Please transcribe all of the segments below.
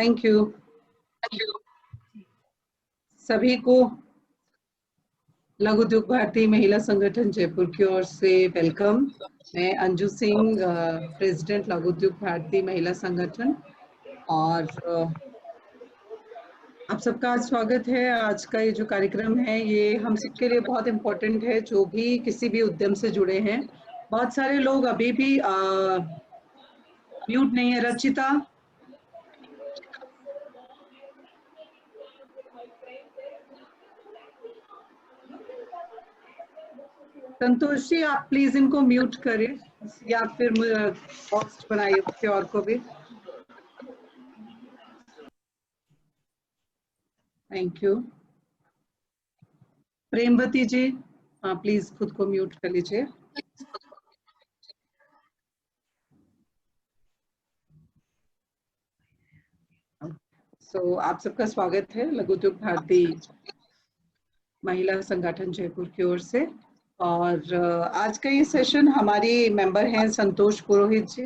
Thank you सभी को। लघु उद्योग भारती महिला संगठन जयपुर की ओर से वेलकम। मैं अंजू सिंह, प्रेसिडेंट लघु उद्योग भारती महिला संगठन, और आप सबका स्वागत है। आज का ये जो कार्यक्रम है ये हम सबके लिए बहुत इम्पोर्टेंट है, जो भी किसी भी उद्यम से जुड़े हैं। बहुत सारे लोग अभी भी म्यूट नहीं है। रचिता, संतोष जी, आप प्लीज इनको म्यूट करें या फिर होस्ट बनाइए उसके और को भी। Thank you. प्रेमवती जी, हाँ प्लीज खुद को म्यूट कर लीजिए। आप सबका स्वागत है लघु उद्योग भारती महिला संगठन जयपुर की ओर से। और आज का ये सेशन हमारी मेंबर हैं संतोष पुरोहित जी।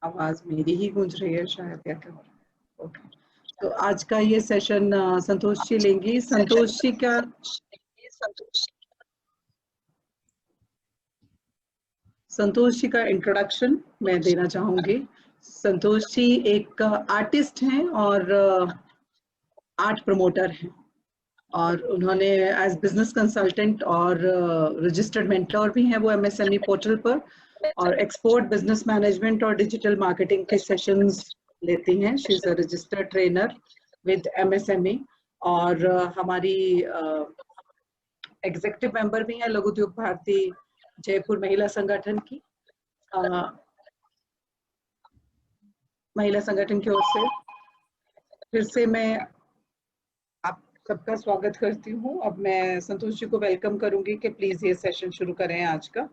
आवाज मेरी ही गूंज रही है शायद, या क्या? ओके, तो आज का ये सेशन संतोष जी लेंगी। संतोष जी का इंट्रोडक्शन मैं देना चाहूंगी। संतोष जी एक आर्टिस्ट हैं और आर्ट प्रमोटर हैं, और उन्होंने एज बिजनेस कंसल्टेंट और रजिस्टर्ड मेंटर भी हैं वो एमएसएमई पोर्टल पर, और एक्सपोर्ट बिजनेस मैनेजमेंट और डिजिटल मार्केटिंग के सेशंस लेती हैं। She is a registered trainer with MSME, और हमारी एग्जीक्यूटिव मेंबर भी हैं लघु उद्योग भारती जयपुर महिला संगठन की। महिला संगठन की ओर से फिर से मैं आप सबका स्वागत करती हूँ। अब मैं संतोष जी को वेलकम करूंगी कि प्लीज ये सेशन शुरू करें आज का।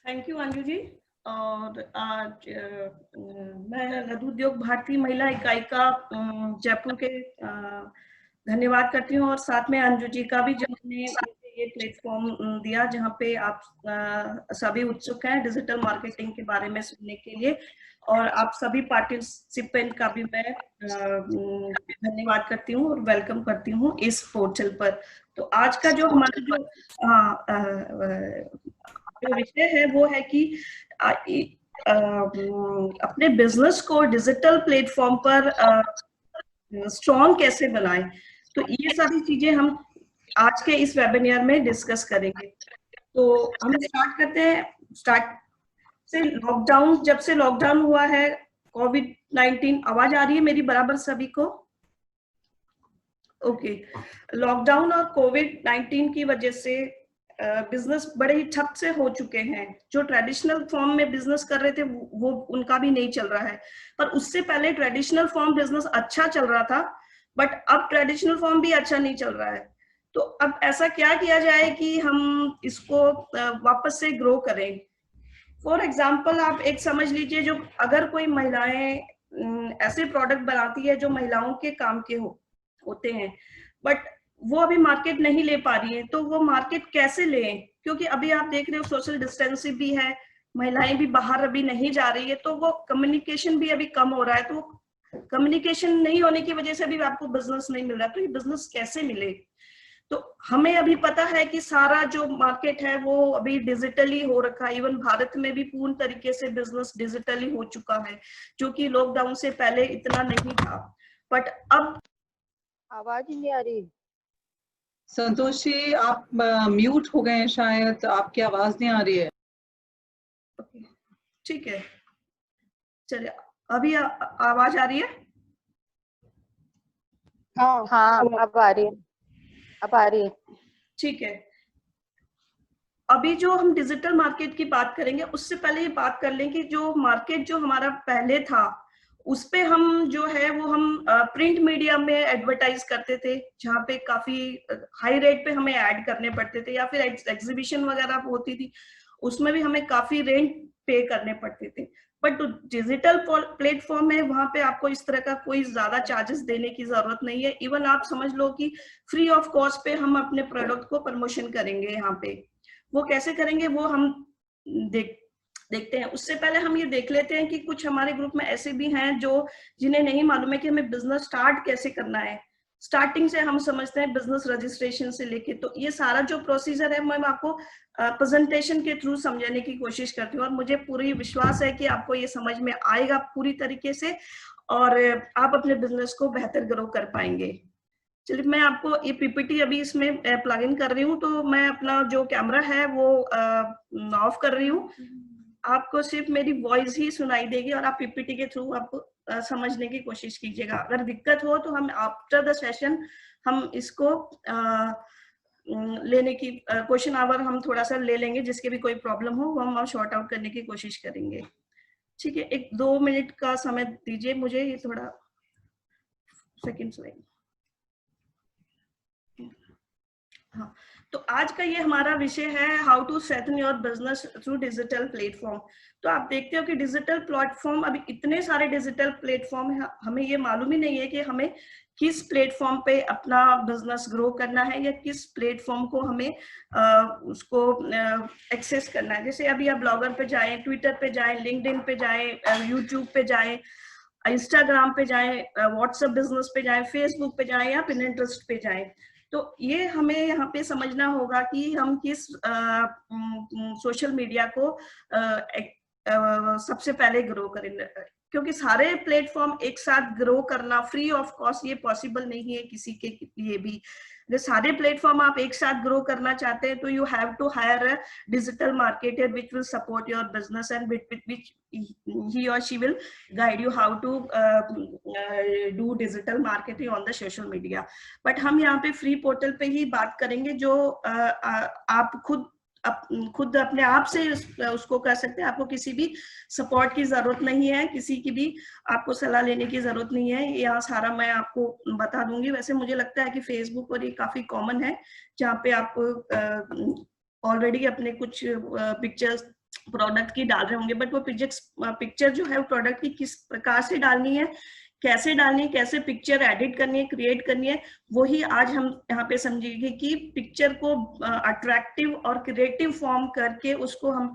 Thank you Anju ji. और आज मैं लघु उद्योग भारती महिला इकाई का जयपुर के धन्यवाद करती हूँ, और साथ में अंजू जी का भी, जिन्होंने ये प्लेटफॉर्म दिया जहाँ पे आप सभी उत्सुक हैं डिजिटल मार्केटिंग के बारे में सुनने के लिए। और आप सभी पार्टिसिपेंट का भी मैं धन्यवाद करती हूँ और वेलकम करती हूँ इस पोर्टल पर। तो आज का जो हमारा जो विषय है वो है कि अपने बिजनेस को डिजिटल प्लेटफॉर्म पर स्ट्रॉन्ग कैसे बनाएं। तो ये सारी चीजें हम आज के इस वेबिनार में डिस्कस करेंगे। तो हम स्टार्ट करते हैं। स्टार्ट से लॉकडाउन, जब से लॉकडाउन हुआ है कोविड-19, आवाज आ रही है मेरी बराबर सभी को? ओके। लॉकडाउन और कोविड-19 की वजह से बिजनेस बड़े ही ठप से हो चुके हैं। जो ट्रेडिशनल फॉर्म में बिजनेस कर रहे थे वो उनका भी नहीं चल रहा है, पर उससे पहले ट्रेडिशनल फॉर्म बिजनेस अच्छा चल रहा था, बट अब ट्रेडिशनल फॉर्म भी अच्छा नहीं चल रहा है। तो अब ऐसा क्या किया जाए कि हम इसको वापस से ग्रो करें। फॉर एग्जाम्पल आप एक समझ लीजिए, जो अगर कोई महिलाएं ऐसे प्रोडक्ट बनाती है जो महिलाओं के काम के होते हैं, बट वो अभी मार्केट नहीं ले पा रही है, तो वो मार्केट कैसे लें? क्योंकि अभी आप देख रहे हो सोशल डिस्टेंसिंग भी है, महिलाएं भी बाहर अभी नहीं जा रही है, तो वो कम्युनिकेशन भी अभी कम हो रहा है। तो कम्युनिकेशन नहीं होने की वजह से भी आपको बिजनेस नहीं मिल रहा, तो ये बिजनेस कैसे मिले? तो हमें अभी पता है कि सारा जो मार्केट है वो अभी डिजिटली हो रखा है। इवन भारत में भी पूर्ण तरीके से बिजनेस डिजिटली हो चुका है, जो कि लॉकडाउन से पहले इतना नहीं था। बट अब आवाज ही नहीं आ रही। संतोष जी आप म्यूट हो गए हैं शायद, आपकी आवाज नहीं आ रही है। ठीक है, चलिए अभी आवाज आ रही है? हाँ अब आ रही है, अब आ रही है। ठीक है। अभी जो हम डिजिटल मार्केट की बात करेंगे, उससे पहले ये बात कर लें कि जो मार्केट जो हमारा पहले था, उस पे हम जो है वो हम प्रिंट मीडिया में एडवर्टाइज करते थे, जहाँ पे काफी हाई रेट पे हमें ऐड करने पड़ते थे, या फिर एग्जीबिशन वगैरह होती थी, उसमें भी हमें काफी रेंट पे करने पड़ते थे। बट जो डिजिटल प्लेटफॉर्म है, वहां पे आपको इस तरह का कोई ज्यादा चार्जेस देने की जरूरत नहीं है। इवन आप समझ लो कि फ्री ऑफ कॉस्ट पे हम अपने प्रोडक्ट को प्रमोशन करेंगे यहाँ पे। वो कैसे करेंगे वो हम देखते हैं। उससे पहले हम ये देख लेते हैं कि कुछ हमारे ग्रुप में ऐसे भी हैं जो जिन्हें नहीं मालूम है कि हमें बिजनेस स्टार्ट कैसे करना है। स्टार्टिंग से हम समझते हैं बिजनेस रजिस्ट्रेशन से लेके, तो ये सारा जो प्रोसीजर है मैं आपको प्रेजेंटेशन के थ्रू समझाने की कोशिश करती हूँ और मुझे पूरी विश्वास है कि आपको ये समझ में आएगा पूरी तरीके से और आप अपने बिजनेस को बेहतर ग्रो कर पाएंगे। चलिए मैं आपको ये पीपीटी अभी इसमें प्लग इन कर रही हूँ, तो मैं अपना जो कैमरा है वो ऑफ कर रही हूँ। आपको सिर्फ मेरी वॉइस ही सुनाई देगी और आप पीपीटी के थ्रू आप समझने की कोशिश कीजिएगा। अगर दिक्कत हो तो हम आफ्टर द सेशन हम इसको लेने की क्वेश्चन आवर हम थोड़ा सा ले लेंगे, जिसके भी कोई प्रॉब्लम हो वो हम शॉर्ट आउट करने की कोशिश करेंगे। ठीक है, 1-2 मिनट का समय दीजिए मुझे, ये थोड़ा सेकंड्स लगेंगे। हाँ, तो आज का ये हमारा विषय है how to strengthen your business through digital platform. तो आप देखते हो कि डिजिटल प्लेटफॉर्म, अभी इतने सारे डिजिटल प्लेटफॉर्म है, हमें ये मालूम ही नहीं है कि हमें किस प्लेटफॉर्म पे अपना बिजनेस ग्रो करना है या किस प्लेटफॉर्म को हमें उसको एक्सेस करना है। जैसे अभी आप ब्लॉगर पे जाएं, ट्विटर पे जाएं, लिंक्डइन पे जाएं, यूट्यूब पे जाएं, इंस्टाग्राम पे जाएं, व्हाट्सएप बिजनेस पे जाएं, फेसबुक पे जाएं या पिनिंटरेस्ट पे जाएं। तो ये हमें यहाँ पे समझना होगा कि हम किस सोशल मीडिया को सबसे पहले ग्रो करें, क्योंकि सारे प्लेटफॉर्म एक साथ ग्रो करना फ्री ऑफ कॉस्ट ये पॉसिबल नहीं है किसी के लिए भी। अगर सारे प्लेटफॉर्म आप एक साथ ग्रो करना चाहते हैं तो you have to hire a digital marketer which will support your business and which he or she will guide you how to do digital marketing on the social media। But हम यहाँ पे free portal पे ही बात करेंगे जो आप खुद अपने आप से उसको कर सकते हैं। आपको किसी भी सपोर्ट की जरूरत नहीं है, किसी की भी आपको सलाह लेने की जरूरत नहीं है, यहाँ सारा मैं आपको बता दूंगी। वैसे मुझे लगता है कि फेसबुक पर ये काफी कॉमन है जहाँ पे आप ऑलरेडी अपने कुछ पिक्चर्स प्रोडक्ट की डाल रहे होंगे, बट वो पिक्चर जो है वो प्रोडक्ट की किस प्रकार से डालनी है, कैसे डालनी है, कैसे पिक्चर एडिट करनी है, क्रिएट करनी है, वही आज हम यहाँ पे समझेंगे कि पिक्चर को अट्रैक्टिव और क्रिएटिव फॉर्म करके उसको हम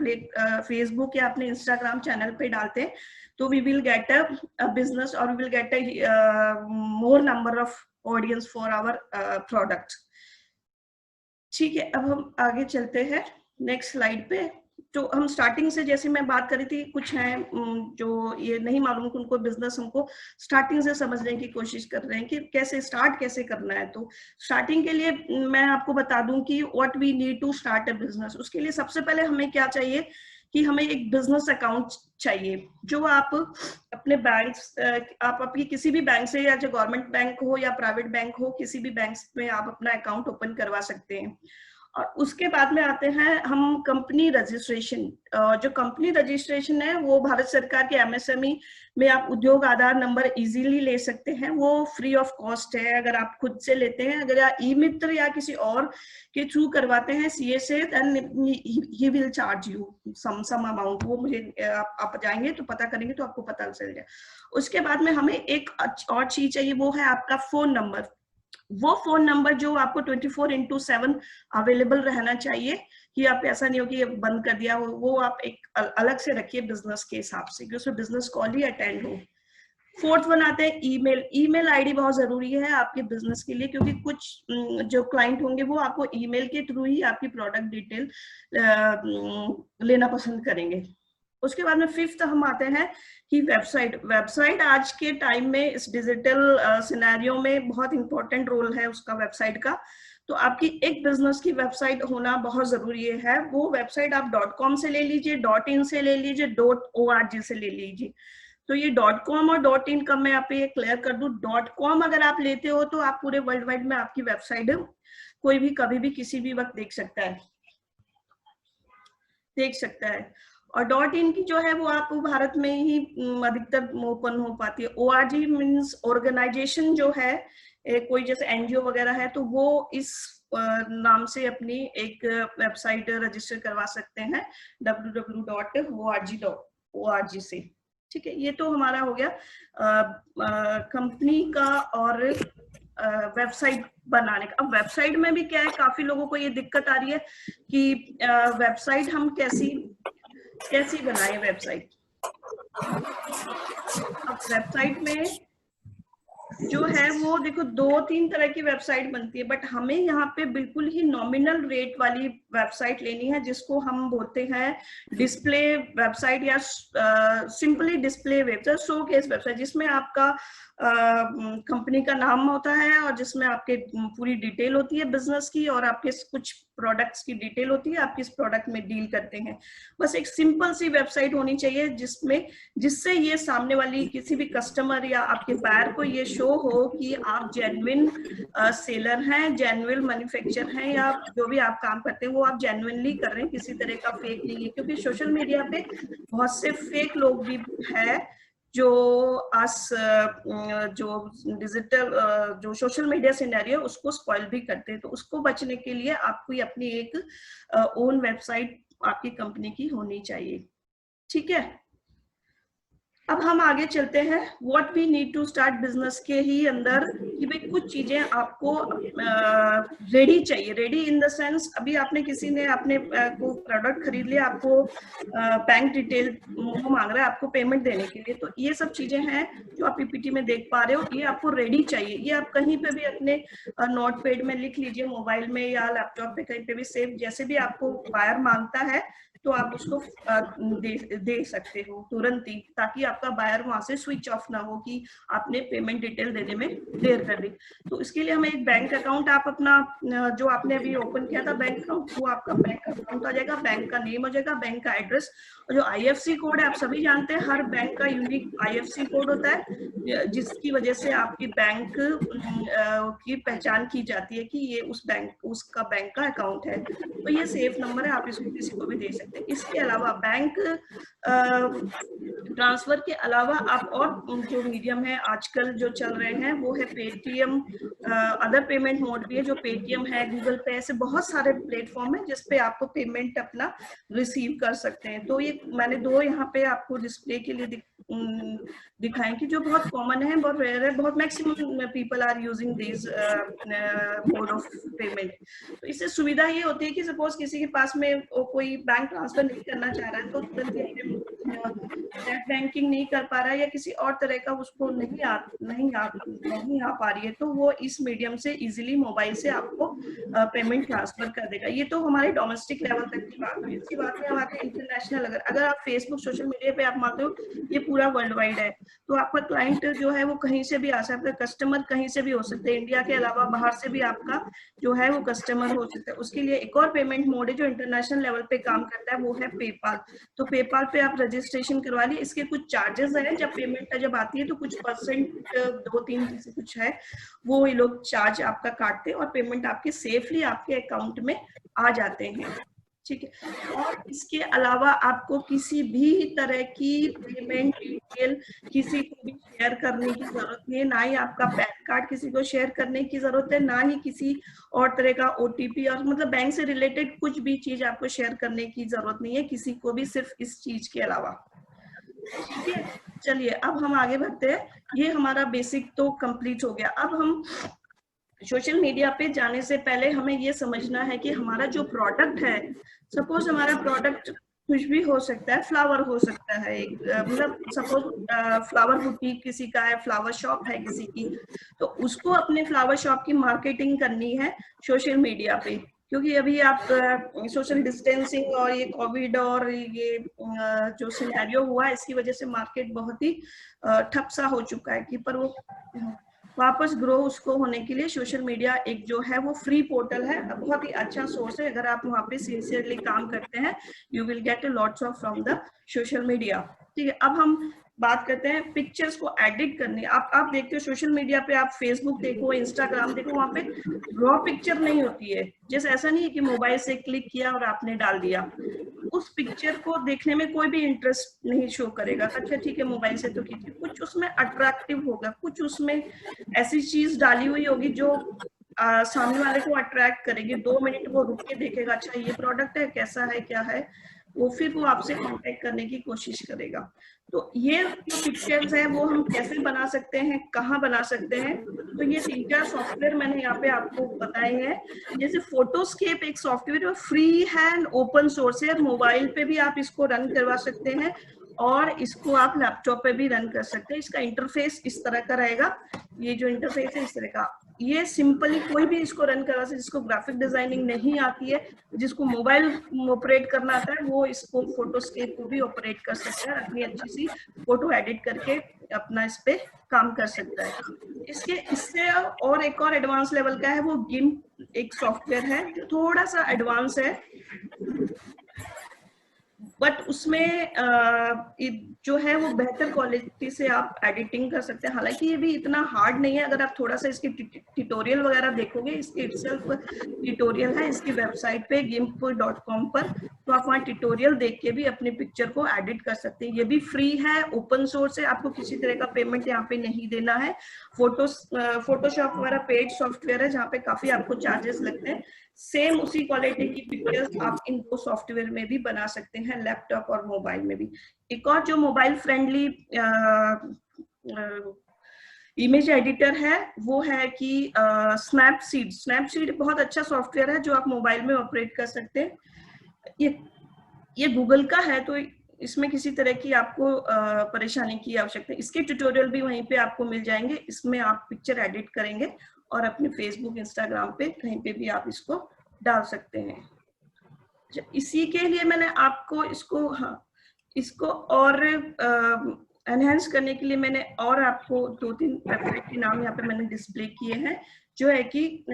फेसबुक या अपने इंस्टाग्राम चैनल पे डालते हैं तो we will get a business और we will get a more number of audience for our product. ठीक है, अब हम आगे चलते हैं नेक्स्ट स्लाइड पे। तो हम स्टार्टिंग से, जैसे मैं बात करी थी, कुछ हैं जो ये नहीं मालूम कि उनको बिजनेस हमको स्टार्टिंग से समझने की कोशिश कर रहे हैं कि कैसे स्टार्ट कैसे करना है। तो स्टार्टिंग के लिए मैं आपको बता दूं कि what we need to start a business. उसके लिए सबसे पहले हमें क्या चाहिए कि हमें एक बिजनेस अकाउंट चाहिए जो आप अपने बैंक, आप अपनी किसी भी बैंक से, या जो गवर्नमेंट बैंक हो या प्राइवेट बैंक हो, किसी भी बैंक में आप अपना अकाउंट ओपन करवा सकते हैं। और उसके बाद में आते हैं हम कंपनी रजिस्ट्रेशन। जो कंपनी रजिस्ट्रेशन है वो भारत सरकार के एमएसएमई में आप उद्योग आधार नंबर इजीली ले सकते हैं, वो फ्री ऑफ कॉस्ट है अगर आप खुद से लेते हैं। अगर आप ई मित्र या किसी और के थ्रू करवाते हैं सीए से, then he will charge you some amount. वो मुझे आप जाएंगे तो पता करेंगे तो आपको पता चल जाए। उसके बाद में हमें एक और चीज चाहिए, वो है आपका फोन नंबर। वो फोन नंबर जो आपको 24/7 अवेलेबल रहना चाहिए, कि आप ऐसा नहीं हो कि ये बंद कर दिया हो, वो आप एक अलग से रखिए बिजनेस के हिसाब से कि उसमें बिजनेस कॉल ही अटेंड हो। फोर्थ वन आते हैं ईमेल। ईमेल आईडी बहुत जरूरी है आपके बिजनेस के लिए, क्योंकि कुछ जो क्लाइंट होंगे वो आपको ईमेल के थ्रू ही आपकी प्रोडक्ट डिटेल लेना पसंद करेंगे। उसके बाद में फिफ्थ हम आते हैं कि वेबसाइट आज के टाइम में इस डिजिटल सिनेरियो में बहुत इंपॉर्टेंट रोल है उसका, वेबसाइट का। तो आपकी एक बिजनेस की वेबसाइट होना बहुत जरूरी है। वो वेबसाइट आप .com से ले लीजिए, .in से ले लीजिए, .org से ले लीजिए। तो ये .com और .in का मैं आप ये क्लियर कर दूं, .com अगर आप लेते हो तो आप पूरे वर्ल्ड वाइड में आपकी वेबसाइट कोई भी कभी भी किसी भी वक्त देख सकता है। और .in की जो है वो आपको भारत में ही अधिकतर ओपन हो पाती है। ORG मीन्स ऑर्गेनाइजेशन जो है, कोई जैसे एनजीओ वगैरह है तो वो इस नाम से अपनी एक वेबसाइट रजिस्टर करवा सकते हैं www.org से। ठीक है, ये तो हमारा हो गया कंपनी का और वेबसाइट बनाने का। अब वेबसाइट में भी क्या है, काफी लोगों को ये दिक्कत आ रही है कि वेबसाइट हम कैसी बनाएं वेबसाइट। अब वेबसाइट में जो है वो देखो 2-3 तरह की वेबसाइट बनती है, बट हमें यहाँ पे बिल्कुल ही नॉमिनल रेट वाली वेबसाइट लेनी है, जिसको हम बोलते हैं डिस्प्ले वेबसाइट या simply display website, showcase website, जिसमें आपका कंपनी का नाम होता है और जिसमें आपके पूरी डिटेल होती है बिजनेस की, और आपके कुछ प्रोडक्ट्स की डिटेल होती है, आप किस प्रोडक्ट में डील करते हैं। बस एक सिंपल सी वेबसाइट होनी चाहिए जिससे ये सामने वाली किसी भी कस्टमर या आपके बायर को ये शो हो कि आप जेन्युइन सेलर हैं, जेन्युइन मैन्युफैक्चरर हैं, या जो भी आप काम करते हैं वो आप जेन्युइनली कर रहे हैं, किसी तरह का फेक नहीं है। क्योंकि सोशल मीडिया पे बहुत से फेक लोग भी है जो जो डिजिटल जो सोशल मीडिया सिनेरियो उसको स्पॉइल भी करते हैं। तो उसको बचने के लिए आपको अपनी एक ओन वेबसाइट आपकी कंपनी की होनी चाहिए। ठीक है, अब हम आगे चलते हैं what we need to start business के ही अंदर, कि भाई कुछ चीजें आपको रेडी चाहिए। रेडी इन द सेंस, अभी आपने किसी ने अपने को प्रोडक्ट खरीद लिया, आपको बैंक डिटेल वो मांग रहा है आपको पेमेंट देने के लिए, तो ये सब चीजें हैं जो आप पीपीटी में देख पा रहे हो, ये आपको रेडी चाहिए। ये आप कहीं पे भी अपने नोट पैड में लिख लीजिए, मोबाइल में या लैपटॉप पे कहीं पे भी सेव, जैसे भी आपको बायर मांगता है तो आप उसको दे सकते हो तुरंत ही, ताकि आपका बायर वहां से स्विच ऑफ ना हो कि आपने पेमेंट डिटेल देने में देर कर दी। तो इसके लिए हमें एक बैंक अकाउंट, आप अपना जो आपने अभी ओपन किया था बैंक अकाउंट, वो आपका बैंक अकाउंट आ जाएगा, बैंक का नेम हो जाएगा, बैंक का एड्रेस, और जो IFSC कोड है आप सभी जानते हैं, हर बैंक का यूनिक IFSC कोड होता है, जिसकी वजह से आपकी बैंक की पहचान की जाती है कि ये उसका बैंक का अकाउंट है। तो ये सेफ नंबर है, आप इसको किसी को भी दे सकते हैं। इसके अलावा बैंक ट्रांसफर के अलावा आप और जो मीडियम है आजकल जो चल रहे हैं वो है पेटीएम, अदर पेमेंट मोड भी है, जो पेटीएम है, गूगल पे, ऐसे बहुत सारे प्लेटफॉर्म है जिसपे आपको पेमेंट अपना रिसीव कर सकते हैं। तो ये मैंने 2 यहाँ पे आपको डिस्प्ले के लिए दिखाएं कि जो बहुत कॉमन है, बहुत रेयर है, बहुत maximum people are using this mode of payment. तो इससे सुविधा ये होती है कि सपोज किसी के पास में कोई बैंक ट्रांसफर नहीं करना चाह रहा है, तो नेट बैंकिंग नहीं कर पा रहा है या किसी और तरह का उसको नहीं आ पा रही है, तो वो इस मीडियम से इजीली मोबाइल से आपको पेमेंट ट्रांसफर कर देगा। ये तो हमारे डोमेस्टिक लेवल तक की बात हुई। इसकी बात है हमारे इंटरनेशनल, अगर आप फेसबुक सोशल मीडिया पे आप मानते हो ये पूरा वर्ल्ड वाइड है, तो आपका क्लाइंट जो है वो कहीं से भी आ सकता है, कस्टमर कहीं से भी हो सकते हैं, इंडिया के अलावा बाहर से भी आपका जो है वो कस्टमर हो सकता है। उसके लिए एक और पेमेंट मोड है जो इंटरनेशनल लेवल पे काम करता है, वो है पेपाल। तो पेपाल पे आप रजिस्ट्रेशन करवा लिए, इसके कुछ चार्जेस हैं, जब पेमेंट जब आती है तो कुछ परसेंट 2-3 जैसे कुछ है वो ये लोग चार्ज आपका काटते हैं और पेमेंट आपके सेफली आपके अकाउंट में आ जाते हैं। ठीक है, और इसके अलावा आपको किसी भी तरह की पेमेंट डिटेल किसी को भी शेयर करने की जरूरत नहीं है, ना ही आपका पैन कार्ड किसी को शेयर करने की जरूरत है, ना ही किसी और तरह का OTP और मतलब बैंक से रिलेटेड कुछ भी चीज आपको शेयर करने की जरूरत नहीं है किसी को भी, सिर्फ इस चीज के अलावा। ठीक है, चलिए अब हम आगे बढ़ते हैं। ये हमारा बेसिक तो कंप्लीट हो गया। अब हम सोशल मीडिया पे जाने से पहले हमें ये समझना है कि हमारा जो प्रोडक्ट है, सपोज हमारा प्रोडक्ट कुछ भी हो सकता है, फ्लावर हो सकता है, मतलब सपोज फ्लावर बुटीक किसी का है, फ्लावर शॉप है किसी की, तो उसको अपने फ्लावर शॉप की मार्केटिंग करनी है सोशल मीडिया पे। क्योंकि अभी आप सोशल डिस्टेंसिंग और ये कोविड और ये जो सिनेरियो हुआ है, इसकी वजह से मार्केट बहुत ही ठप सा हो चुका है कि पर वो वापस ग्रो उसको होने के लिए सोशल मीडिया एक जो है वो फ्री पोर्टल है, बहुत ही अच्छा सोर्स है। अगर आप वहाँ पे सिंसियरली काम करते हैं, you will get lots of from the social media. ठीक है, अब हम बात करते हैं पिक्चर्स को एडिट करने। आप देखते हो सोशल मीडिया पे, आप फेसबुक देखो, इंस्टाग्राम देखो, वहाँ पे रॉ पिक्चर नहीं होती है। जैसे ऐसा नहीं है कि मोबाइल से क्लिक किया और आपने डाल दिया, उस पिक्चर को देखने में कोई भी इंटरेस्ट नहीं शो करेगा। अच्छा ठीक है मोबाइल से तो कीजिए, कुछ उसमें अट्रैक्टिव होगा, कुछ उसमें ऐसी चीज डाली हुई होगी जो सामने वाले को अट्रैक्ट करेगी। 2 मिनट वो रुक के देखेगा, अच्छा ये प्रोडक्ट है, कैसा है, क्या है, वो फिर वो आपसे कांटेक्ट करने की कोशिश करेगा। तो ये जो पिक्चर्स है वो हम कैसे बना सकते हैं, कहाँ बना सकते हैं, तो ये 3-4 सॉफ्टवेयर मैंने यहाँ पे आपको बताए हैं। जैसे फोटोस्केप एक सॉफ्टवेयर फ्री है, ओपन सोर्स है, मोबाइल पे भी आप इसको रन करवा सकते हैं और इसको आप लैपटॉप पे भी रन कर सकते हैं। इसका इंटरफेस इस तरह का रहेगा, ये जो इंटरफेस है इस तरह का। ये सिंपली कोई भी इसको रन करा सकता है, जिसको ग्राफिक डिजाइनिंग नहीं आती है, जिसको मोबाइल ऑपरेट करना आता है, वो इसको फोटोस्केप को भी ऑपरेट कर सकता है, अपनी अच्छी सी फोटो एडिट करके अपना इस पे काम कर सकता है। इससे और एक और एडवांस लेवल का है, वो गिम्प एक सॉफ्टवेयर है जो थोड़ा सा एडवांस है, बट उसमें जो है वो बेहतर क्वालिटी से आप एडिटिंग कर सकते हैं। हालांकि ये भी इतना हार्ड नहीं है, अगर आप थोड़ा सा इसकी ट्यूटोरियल वगैरह देखोगे, इसके इटसेल्फ ट्यूटोरियल है इसकी वेबसाइट पे gimp.com पर, तो आप वहाँ ट्यूटोरियल देख के भी अपनी पिक्चर को एडिट कर सकते हैं। ये भी फ्री है, ओपन सोर्स है, आपको किसी तरह का पेमेंट यहाँ पे नहीं देना है। फोटोशॉप वगैरह पेड सॉफ्टवेयर है जहाँ पे काफी आपको चार्जेस लगते हैं। सेम उसी क्वालिटी की पिक्चर्स आप इन दो सॉफ्टवेयर में भी बना सकते हैं, लैपटॉप और मोबाइल में भी। एक और जो मोबाइल फ्रेंडली इमेज एडिटर है वो है कि स्नैपसीड। स्नैपसीड बहुत अच्छा सॉफ्टवेयर है जो आप मोबाइल में ऑपरेट कर सकते हैं। ये गूगल का है, तो इसमें किसी तरह की आपको परेशानी की आवश्यकता है। इसके ट्यूटोरियल भी वहीं पे आपको मिल जाएंगे। इसमें आप पिक्चर एडिट करेंगे और अपने फेसबुक, इंस्टाग्राम पे कहीं पे भी आप इसको डाल सकते हैं। इसी के लिए मैंने आपको इसको और एनहेंस करने के लिए मैंने और आपको 2-3 वेबसाइट के नाम यहाँ पे मैंने डिस्प्ले किए हैं, जो है कि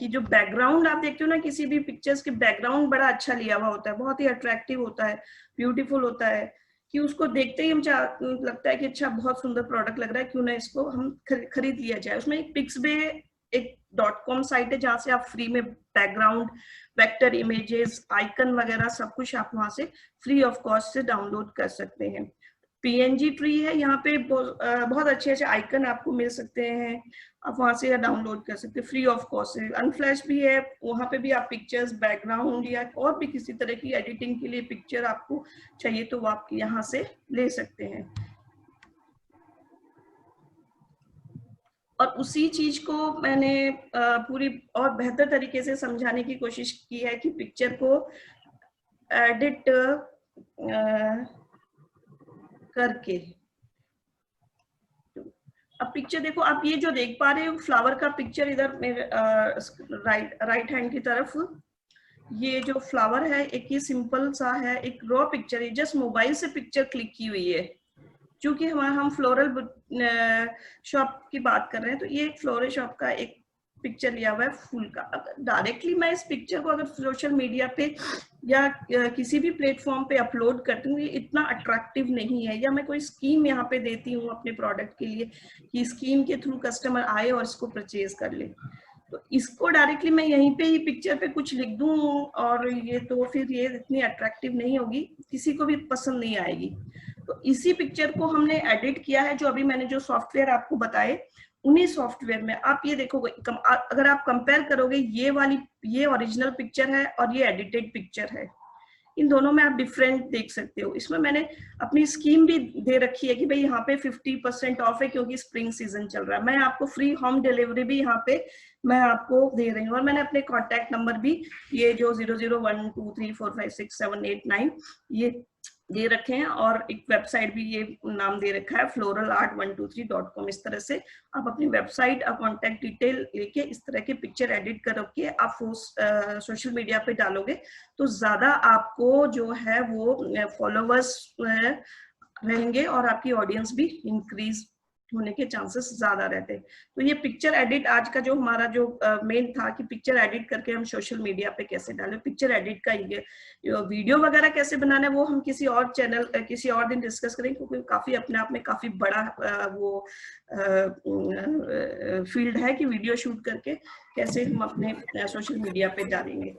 जो बैकग्राउंड आप देखते हो ना, किसी भी पिक्चर्स के बैकग्राउंड बड़ा अच्छा लिया हुआ होता है, बहुत ही अट्रैक्टिव होता है, ब्यूटीफुल होता है, कि उसको देखते ही हम लगता है कि अच्छा बहुत सुंदर प्रोडक्ट लग रहा है, क्यों ना इसको हम खरीद लिया जाए। उसमें एक पिक्सबे एक .com साइट है जहाँ से आप फ्री में बैकग्राउंड, वेक्टर इमेजेस, आइकन वगैरह सब कुछ आप वहां से फ्री ऑफ कॉस्ट से डाउनलोड कर सकते हैं। PNG ट्री है, यहाँ पे बहुत अच्छे अच्छे आइकन आपको मिल सकते हैं, आप वहां से डाउनलोड कर सकते हैं फ्री ऑफ कॉस्ट से। अनफ्लैश भी है, वहां पे भी आप पिक्चर्स, बैकग्राउंड या और भी किसी तरह की एडिटिंग के लिए पिक्चर आपको चाहिए तो वो आप यहाँ से ले सकते हैं। और उसी चीज को मैंने पूरी और बेहतर तरीके से समझाने की कोशिश की है कि पिक्चर को एडिट करके, अब पिक्चर देखो, आप ये जो देख पा रहे हो फ्लावर का पिक्चर इधर मेरे राइट हैंड की तरफ, ये जो फ्लावर है एक ही सिंपल सा है, एक रॉ पिक्चर है, जस्ट मोबाइल से पिक्चर क्लिक की हुई है। क्योंकि हम फ्लोरल शॉप की बात कर रहे हैं, तो ये एक फ्लोरल शॉप का एक पिक्चर लिया हुआ है फूल का। अगर डायरेक्टली मैं इस पिक्चर को अगर सोशल मीडिया पे या किसी भी प्लेटफॉर्म पे अपलोड करती हूँ, ये इतना अट्रैक्टिव नहीं है, या मैं कोई स्कीम यहाँ पे देती हूँ अपने प्रोडक्ट के लिए कि स्कीम के थ्रू कस्टमर आए और इसको परचेज कर ले, तो इसको डायरेक्टली मैं यहीं पे ही पिक्चर पे कुछ लिख दूं और ये तो फिर ये इतनी अट्रैक्टिव नहीं होगी, किसी को भी पसंद नहीं आएगी। तो इसी पिक्चर को हमने एडिट किया है, जो अभी मैंने जो सॉफ्टवेयर आपको बताए उन्हीं सॉफ्टवेयर में आप ये देखोगे, अगर आप कंपेयर करोगे ये ओरिजिनल पिक्चर है और ये एडिटेड पिक्चर है, इन दोनों में आप डिफरेंट देख सकते हो। इसमें मैंने अपनी स्कीम भी दे रखी है कि भाई यहाँ पे 50% ऑफ है क्योंकि स्प्रिंग सीजन चल रहा है। मैं आपको फ्री होम डिलीवरी भी यहाँ पे मैं आपको दे रही हूँ, और मैंने अपने कॉन्टैक्ट नंबर भी ये जो 0012345678 ये दे रखे हैं, और एक वेबसाइट भी ये नाम दे रखा है floralart123.com। इस तरह से आप अपनी वेबसाइट और कॉन्टैक्ट डिटेल लेके इस तरह के पिक्चर एडिट करके आप सोशल मीडिया पे डालोगे तो ज्यादा आपको जो है वो फॉलोवर्स रहेंगे और आपकी ऑडियंस भी इंक्रीज होने के चांसेस ज्यादा रहते हैं। तो ये पिक्चर एडिट आज का जो हमारा जो मेन था कि पिक्चर एडिट करके हम सोशल मीडिया पे कैसे डालें, पिक्चर एडिट का ये वीडियो वगैरह कैसे बनाना है वो हम किसी और चैनल किसी और दिन डिस्कस करेंगे, क्योंकि काफी अपने आप में काफी बड़ा वो फील्ड है कि वीडियो शूट करके कैसे हम अपने सोशल मीडिया पे डालेंगे।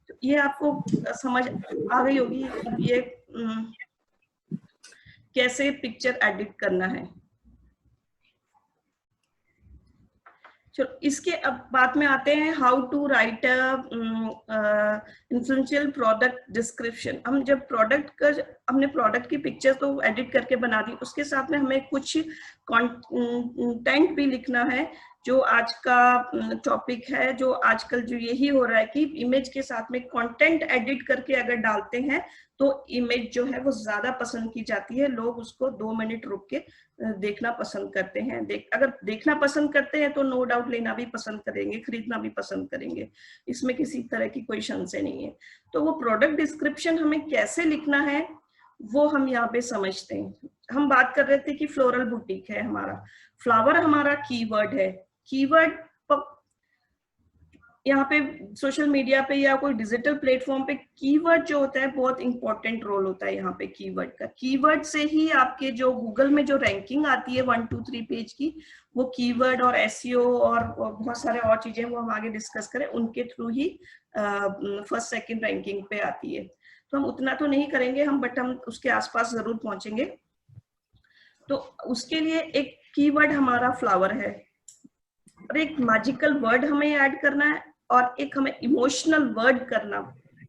तो ये आपको समझ आ गई होगी ये कैसे पिक्चर एडिट करना है। चलो इसके अब बात में आते हैं, how to write influential product description. हम जब हमने प्रोडक्ट की पिक्चर तो एडिट करके बना दी, उसके साथ में हमें कुछ कंटेंट भी लिखना है। जो आज का टॉपिक है, जो आजकल जो यही हो रहा है कि इमेज के साथ में कंटेंट एडिट करके अगर डालते हैं तो इमेज जो है वो ज्यादा पसंद की जाती है, लोग उसको 2 मिनट रुक के देखना पसंद करते हैं। अगर देखना पसंद करते हैं तो नो डाउट लेना भी पसंद करेंगे, खरीदना भी पसंद करेंगे, इसमें किसी तरह की कोई संशय नहीं है। तो वो प्रोडक्ट डिस्क्रिप्शन हमें कैसे लिखना है वो हम यहाँ पे समझते हैं। हम बात कर रहे थे कि फ्लोरल बुटीक है हमारा, फ्लावर हमारा कीवर्ड है। कीवर्ड यहाँ पे सोशल मीडिया पे या कोई डिजिटल प्लेटफॉर्म पे कीवर्ड जो होता है बहुत इंपॉर्टेंट रोल होता है यहाँ पे कीवर्ड का। कीवर्ड से ही आपके जो गूगल में जो रैंकिंग आती है 1, 2, 3 पेज की, वो कीवर्ड और एसईओ और बहुत सारे और चीजें वो हम आगे डिस्कस करें, उनके थ्रू ही फर्स्ट सेकंड रैंकिंग पे आती है। तो हम उतना तो नहीं करेंगे हम, बट हम उसके आसपास जरूर पहुंचेंगे। तो उसके लिए एक कीवर्ड हमारा फ्लावर है, और एक मैजिकल वर्ड हमें ऐड करना है, और एक हमें इमोशनल वर्ड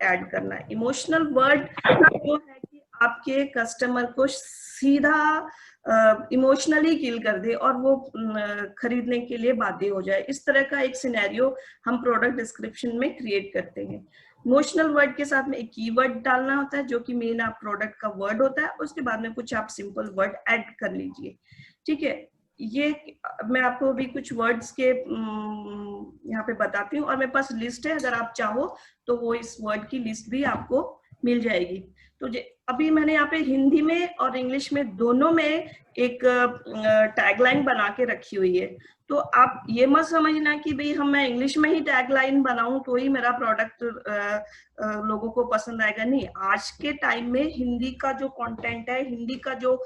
ऐड करना है। इमोशनल वर्ड जो है कि आपके कस्टमर को सीधा इमोशनली किल कर दे और वो खरीदने के लिए बाध्य हो जाए। इस तरह का एक सिनेरियो हम प्रोडक्ट डिस्क्रिप्शन में क्रिएट करते हैं। इमोशनल वर्ड के साथ में एक कीवर्ड डालना होता है जो कि मेन आप प्रोडक्ट का वर्ड होता है, उसके बाद में कुछ आप सिंपल वर्ड ऐड कर लीजिए। ठीक है, ये मैं आपको अभी कुछ वर्ड्स के यहाँ पे बताती हूँ, और मेरे पास लिस्ट है, अगर आप चाहो तो वो इस वर्ड की लिस्ट भी आपको मिल जाएगी। तो अभी मैंने यहाँ पे हिंदी में और इंग्लिश में दोनों में एक टैगलाइन बना के रखी हुई है। तो आप ये मत समझना कि भाई मैं इंग्लिश में ही टैगलाइन बनाऊं तो ही मेरा प्रोडक्ट लोगों को पसंद आएगा। नहीं, आज के टाइम में हिंदी का जो कंटेंट है, हिंदी का जो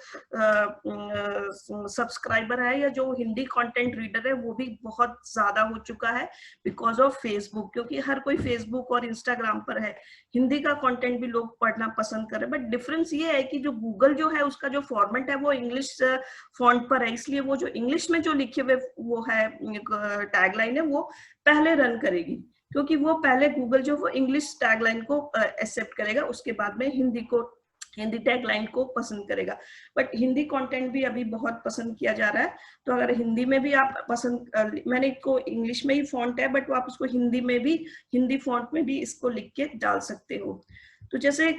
सब्सक्राइबर है या जो हिंदी कंटेंट रीडर है, वो भी बहुत ज्यादा हो चुका है बिकॉज ऑफ फेसबुक, क्योंकि हर कोई फेसबुक और इंस्टाग्राम पर है। हिंदी का कंटेंट भी लोग पढ़ना पसंद कर रहे हैं, बट डिफरेंस ये है कि जो गूगल जो है उसका जो फॉर्मेट है वो इंग्लिश फॉन्ट पर है, इसलिए वो जो इंग्लिश में जो लिखे हुए वो है टैगलाइन है वो पहले रन करेगी, क्योंकि वो पहले गूगल जो वो इंग्लिश टैगलाइन को एक्सेप्ट करेगा, उसके बाद में हिंदी टैगलाइन को पसंद करेगा। बट हिंदी कंटेंट भी अभी बहुत पसंद किया जा रहा है, तो अगर हिंदी में भी आप पसंद, मैंने इसको इंग्लिश में ही फॉन्ट है, बट आप उसको हिंदी में भी, हिंदी फॉन्ट में भी इसको लिख के डाल सकते हो। तो जैसे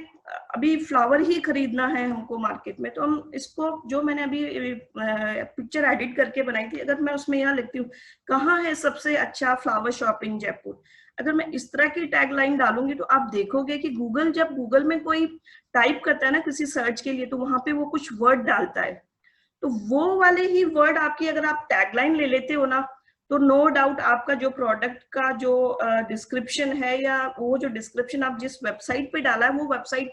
अभी फ्लावर ही खरीदना है हमको मार्केट में, तो हम इसको, जो मैंने अभी पिक्चर एडिट करके बनाई थी, अगर मैं उसमें यहाँ लिखती हूँ कहाँ है सबसे अच्छा फ्लावर शॉप इन जयपुर, अगर मैं इस तरह की टैगलाइन डालूंगी तो आप देखोगे कि जब गूगल में कोई टाइप करता है ना किसी सर्च के लिए, तो वहां पे वो कुछ वर्ड डालता है, तो वो वाले ही वर्ड आपकी अगर आप टैगलाइन ले लेते हो ना, तो नो डाउट आपका जो प्रोडक्ट का जो डिस्क्रिप्शन है, या वो जो डिस्क्रिप्शन आप जिस वेबसाइट पे डाला है वो वेबसाइट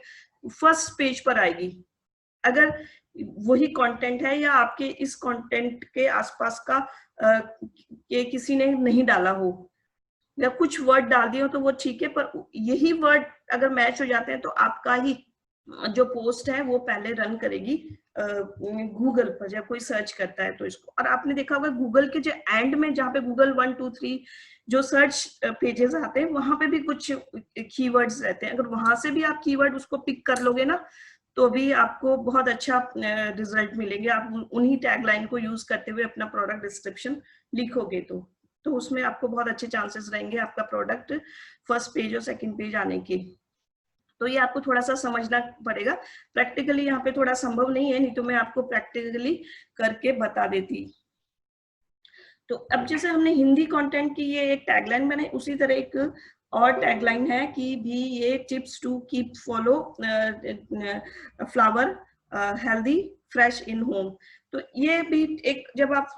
फर्स्ट पेज पर आएगी, अगर वही कंटेंट है या आपके इस कंटेंट के आसपास का के किसी ने नहीं डाला हो या कुछ वर्ड डाल दिए हो तो वो ठीक है, पर यही वर्ड अगर मैच हो जाते हैं तो आपका ही जो पोस्ट है वो पहले रन करेगी गूगल पर जब कोई सर्च करता है तो इसको। और आपने देखा होगा गूगल के जो एंड में जहाँ पे गूगल 1, 2, 3 जो सर्च पेजेस आते हैं वहां पे भी कुछ कीवर्ड्स रहते हैं, अगर वहां से भी आप कीवर्ड उसको पिक कर लोगे ना तो भी आपको बहुत अच्छा रिजल्ट मिलेंगे। आप उन्हीं टैगलाइन को यूज करते हुए अपना प्रोडक्ट डिस्क्रिप्शन लिखोगे तो उसमें आपको बहुत अच्छे चांसेस रहेंगे आपका प्रोडक्ट फर्स्ट पेज और सेकंड पेज आने के। तो ये आपको थोड़ा सा समझना पड़ेगा, प्रैक्टिकली यहाँ पे थोड़ा संभव नहीं है, नहीं तो मैं आपको प्रैक्टिकली करके बता देती। तो अब जैसे हमने हिंदी कंटेंट की ये एक टैगलाइन बनाई, उसी तरह एक और टैगलाइन है कि भी ये tips to keep follow flower healthy fresh in home. तो ये भी एक, जब आप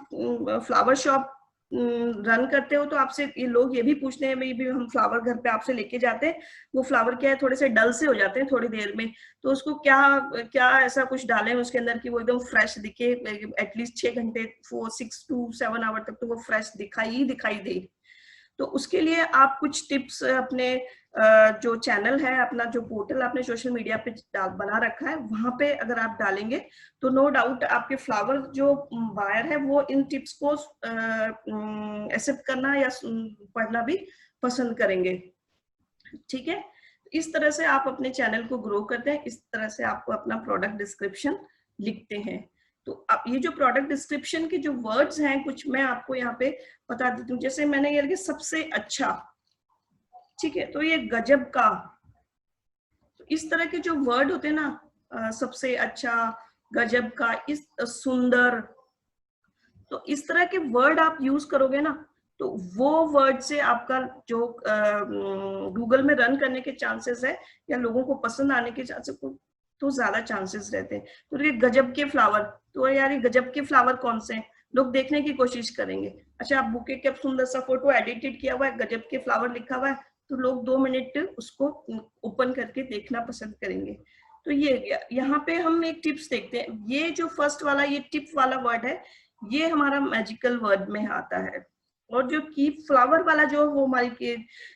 फ्लावर शॉप रन करते हो तो आपसे ये लोग ये भी पूछते हैं, भी हम फ्लावर घर पे आपसे लेके जाते हैं, वो फ्लावर क्या है थोड़े से डल से हो जाते हैं थोड़ी देर में, तो उसको क्या ऐसा कुछ डालें उसके अंदर कि वो एकदम फ्रेश दिखे, एटलीस्ट 6 घंटे 6 to 7 आवर तक तो वो फ्रेश दिखाई दे। तो उसके लिए आप कुछ टिप्स अपने जो चैनल है, अपना जो पोर्टल आपने सोशल मीडिया पे बना रखा है, वहां पे अगर आप डालेंगे तो नो डाउट आपके फ्लावर जो बायर है वो इन टिप्स को एक्सेप्ट करना या पढ़ना भी पसंद करेंगे। ठीक है, इस तरह से आप अपने चैनल को ग्रो करते हैं, इस तरह से आपको अपना प्रोडक्ट डिस्क्रिप्शन लिखते हैं। तो अब ये जो प्रोडक्ट डिस्क्रिप्शन के जो वर्ड्स हैं कुछ मैं आपको यहाँ पे बता देती हूँ। जैसे मैंने ये लिखा सबसे अच्छा, ठीक है, तो ये गजब का, तो इस तरह के जो वर्ड होते हैं ना, सबसे अच्छा, गजब का, इस सुंदर, तो इस तरह के वर्ड आप यूज करोगे ना तो वो वर्ड से आपका जो गूगल में रन करने के चांसेस है या लोगों को पसंद आने के चांसेस तो ज्यादा चांसेस रहते हैं। तो ये गजब के फ्लावर, तो यार ये गजब के फ्लावर कौन से हैं, लोग देखने की कोशिश करेंगे। अच्छा, आप बुके के सुंदर सा फोटो एडिटेड किया हुआ है, गजब के फ्लावर लिखा हुआ है, तो लोग 2 मिनट उसको ओपन करके देखना पसंद करेंगे। तो ये यहाँ पे हम एक टिप्स देखते हैं। ये जो फर्स्ट वाला ये टिप वाला वर्ड है, ये हमारा मैजिकल वर्ड में आता है। और जो की फ्लावर वाला जो वो हमारी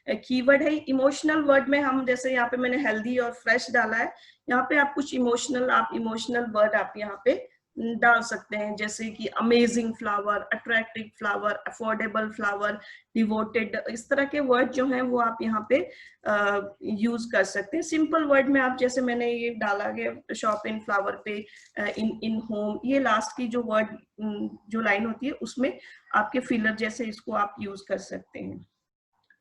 कीवर्ड है, इमोशनल वर्ड में हम, जैसे यहाँ पे मैंने हेल्दी और फ्रेश डाला है, यहाँ पे आप कुछ इमोशनल वर्ड आप यहाँ पे डाल सकते हैं, जैसे कि amazing flower, attractive flower, affordable flower, devoted, इस तरह के वर्ड जो हैं वो आप यहाँ पे यूज कर सकते हैं। सिंपल वर्ड में आप, जैसे मैंने ये डाला गया शॉप इन फ्लावर पे, इन होम, ये लास्ट की जो वर्ड जो लाइन होती है उसमें आपके फिलर जैसे इसको आप यूज कर सकते हैं।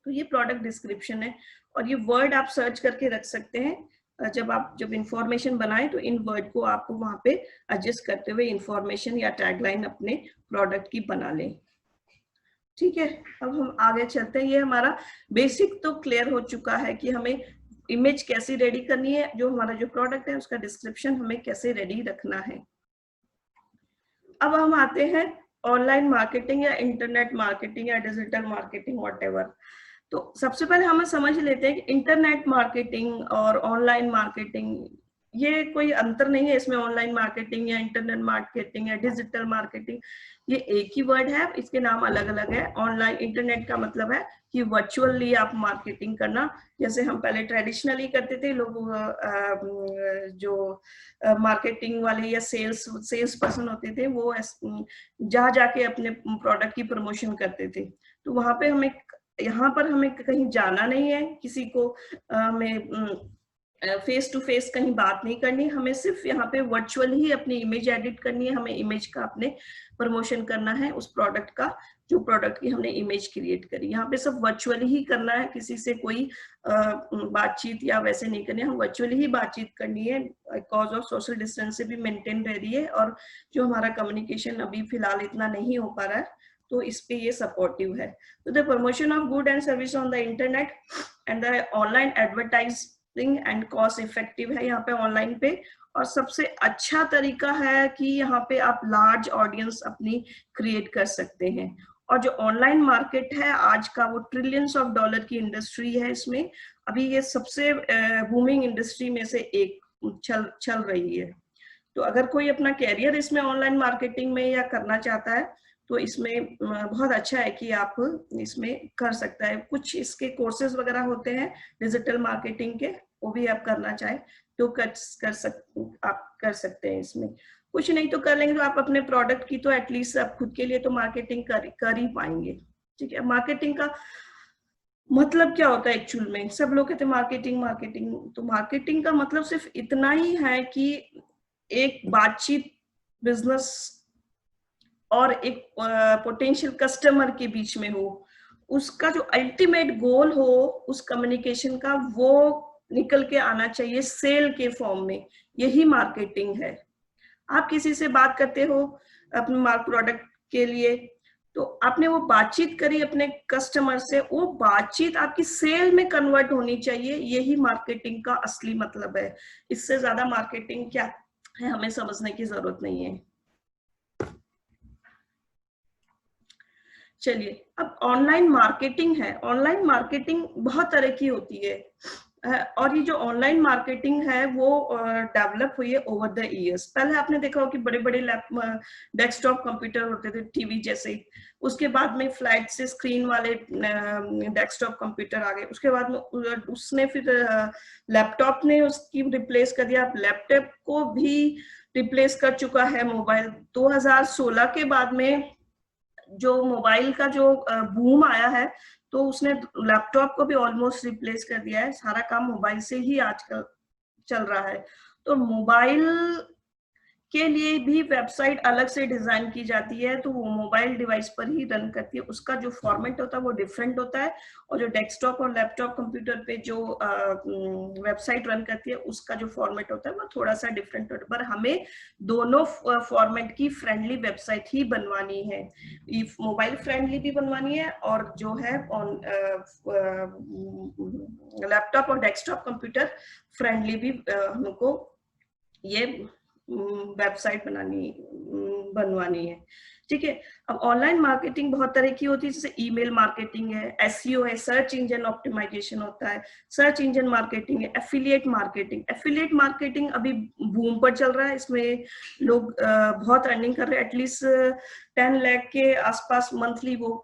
तो ये प्रोडक्ट डिस्क्रिप्शन है और ये वर्ड आप सर्च करके रख सकते हैं। जब इंफॉर्मेशन बनाए तो इन वर्ड को आपको वहां पे एडजस्ट करते हुए इंफॉर्मेशन या टैगलाइन अपने प्रोडक्ट की बना लें। ठीक है, अब हम आगे चलते हैं। ये हमारा बेसिक तो क्लियर हो चुका है कि हमें इमेज कैसे रेडी करनी है, जो हमारा जो प्रोडक्ट है उसका डिस्क्रिप्शन हमें कैसे रेडी रखना है। अब हम आते हैं ऑनलाइन मार्केटिंग या इंटरनेट मार्केटिंग या डिजिटल मार्केटिंग व्हाटएवर। तो सबसे पहले हम समझ लेते हैं कि इंटरनेट मार्केटिंग और ऑनलाइन मार्केटिंग ये कोई अंतर नहीं है इसमें। ऑनलाइन मार्केटिंग या इंटरनेट मार्केटिंग या डिजिटल मार्केटिंग ये एक ही वर्ड है, इसके नाम अलग अलग है। ऑनलाइन इंटरनेट का मतलब है कि वर्चुअली आप मार्केटिंग करना, जैसे हम पहले ट्रेडिशनली करते थे। लोग जो मार्केटिंग वाले या सेल्स पर्सन होते थे वो जहाँ जाके अपने प्रोडक्ट की प्रमोशन करते थे। तो वहां पे हमें, यहाँ पर हमें कहीं जाना नहीं है, किसी को हमें फेस टू फेस कहीं बात नहीं करनी, हमें सिर्फ यहाँ पे वर्चुअल ही अपनी इमेज एडिट करनी है। हमें इमेज का अपने प्रमोशन करना है उस प्रोडक्ट का, जो प्रोडक्ट की हमने इमेज क्रिएट करी। यहाँ पे सब वर्चुअली ही करना है, किसी से कोई बातचीत या वैसे नहीं करनी है, हम वर्चुअली ही बातचीत करनी है। कॉज ऑफ सोशल डिस्टेंस से भी मेंटेन रह रही है और जो हमारा कम्युनिकेशन अभी फिलहाल इतना नहीं हो पा रहा है तो इस पे ये सपोर्टिव है। तो the promotion of good and service on the internet and the online advertising and cost effective है यहाँ पे ऑनलाइन पे। और सबसे अच्छा तरीका है कि यहाँ पे आप लार्ज ऑडियंस अपनी क्रिएट कर सकते हैं। और जो ऑनलाइन मार्केट है आज का, वो ट्रिलियंस ऑफ डॉलर की इंडस्ट्री है। इसमें अभी ये सबसे बूमिंग इंडस्ट्री में से एक चल रही है। तो अगर कोई अपना कैरियर इसमें ऑनलाइन मार्केटिंग में या करना चाहता है तो इसमें बहुत अच्छा है कि आप इसमें कर सकता है। कुछ इसके कोर्सेज वगैरह होते हैं डिजिटल मार्केटिंग के, वो भी आप करना चाहे तो आप कर सकते हैं। इसमें कुछ नहीं तो कर लेंगे तो आप अपने प्रोडक्ट की तो एटलीस्ट आप खुद के लिए तो मार्केटिंग कर ही पाएंगे। ठीक है, मार्केटिंग का मतलब क्या होता है एक्चुअल में? सब लोग कहते हैं मार्केटिंग, तो मार्केटिंग का मतलब सिर्फ इतना ही है कि एक बातचीत बिजनेस और एक पोटेंशियल कस्टमर के बीच में हो, उसका जो अल्टीमेट गोल हो उस कम्युनिकेशन का, वो निकल के आना चाहिए सेल के फॉर्म में। यही मार्केटिंग है। आप किसी से बात करते हो अपने प्रोडक्ट के लिए, तो आपने वो बातचीत करी अपने कस्टमर से, वो बातचीत आपकी सेल में कन्वर्ट होनी चाहिए। यही मार्केटिंग का असली मतलब है। इससे ज्यादा मार्केटिंग क्या है हमें समझने की जरूरत नहीं है। चलिए, अब ऑनलाइन मार्केटिंग है। ऑनलाइन मार्केटिंग बहुत तरह की होती है। और ये जो ऑनलाइन मार्केटिंग है वो डेवलप हुई है ओवर द इयर्स। पहले आपने देखा हो कि बड़े बड़े डेस्कटॉप कंप्यूटर होते थे टीवी जैसे, उसके बाद में फ्लैट से स्क्रीन वाले डेस्कटॉप कंप्यूटर आ गए, उसके बाद में उसने फिर लैपटॉप ने उसकी रिप्लेस कर दिया। लैपटॉप को भी रिप्लेस कर चुका है मोबाइल। 2016 के बाद में जो मोबाइल का जो बूम आया है तो उसने लैपटॉप को भी ऑलमोस्ट रिप्लेस कर दिया है। सारा काम मोबाइल से ही आजकल चल रहा है। तो मोबाइल के लिए भी वेबसाइट अलग से डिजाइन की जाती है, तो वो मोबाइल डिवाइस पर ही रन करती है। उसका जो फॉर्मेट होता है वो डिफरेंट होता है, और जो डेस्कटॉप और लैपटॉप कंप्यूटर पे जो वेबसाइट रन करती है उसका जो फॉर्मेट होता है वो थोड़ा सा डिफरेंट होता है। पर हमें दोनों फॉर्मेट की फ्रेंडली वेबसाइट ही बनवानी है, मोबाइल फ्रेंडली भी बनवानी है और जो है लैपटॉप और डेस्कटॉप कंप्यूटर फ्रेंडली भी हमको ये वेबसाइट बनवानी है। ठीक है। अब ऑनलाइन मार्केटिंग बहुत तरह की होती है, जैसे ईमेल मार्केटिंग है, एसईओ है, सर्च इंजन ऑप्टिमाइजेशन होता है, सर्च इंजन मार्केटिंग है, एफिलिएट मार्केटिंग। एफिलिएट मार्केटिंग अभी बूम पर चल रहा है, इसमें लोग बहुत अर्निंग कर रहे हैं। एटलीस्ट 10 लाख के आसपास मंथली वो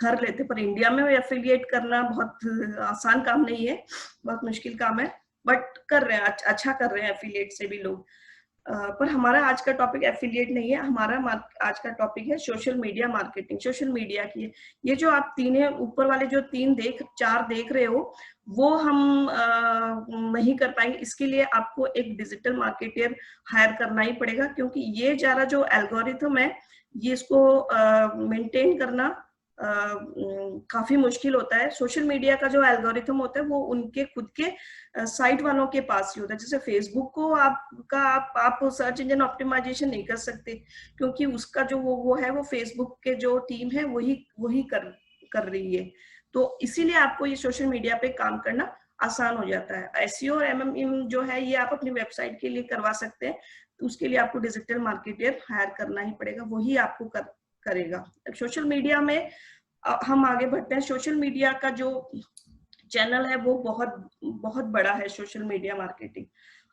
कर लेते। पर इंडिया में एफिलिएट करना बहुत आसान काम नहीं है, बहुत मुश्किल काम है, बट कर रहे हैं, अच्छा कर रहे हैं एफिलिएट से भी लोग। पर हमारा आज का टॉपिक एफिलिएट नहीं है, हमारा आज का टॉपिक है social media marketing. Social media की ये जो आप ऊपर वाले जो 4 देख रहे हो वो हम नहीं कर पाएंगे। इसके लिए आपको एक डिजिटल मार्केटर हायर करना ही पड़ेगा, क्योंकि ये जरा जो एल्गोरिथम है ये इसको मेंटेन करना काफी मुश्किल होता है। सोशल मीडिया का जो एल्गोरिथम होता है वो उनके खुद के साइट वालों के पास ही होता है। जैसे फेसबुक को आप सर्च इंजन ऑप्टिमाइजेशन नहीं कर सकते, क्योंकि उसका जो वो है वो फेसबुक के जो टीम है वही कर रही है। तो इसीलिए आपको ये सोशल मीडिया पे काम करना आसान हो जाता है। एसईओ और एमएमएम जो है ये आप अपनी वेबसाइट के लिए करवा सकते हैं, तो उसके लिए आपको डिजिटल मार्केटर हायर करना ही पड़ेगा, वही आपको करेगा। सोशल मीडिया में हम आगे बढ़ते हैं। सोशल मीडिया का जो चैनल है वो बहुत बड़ा है। सोशल मीडिया मार्केटिंग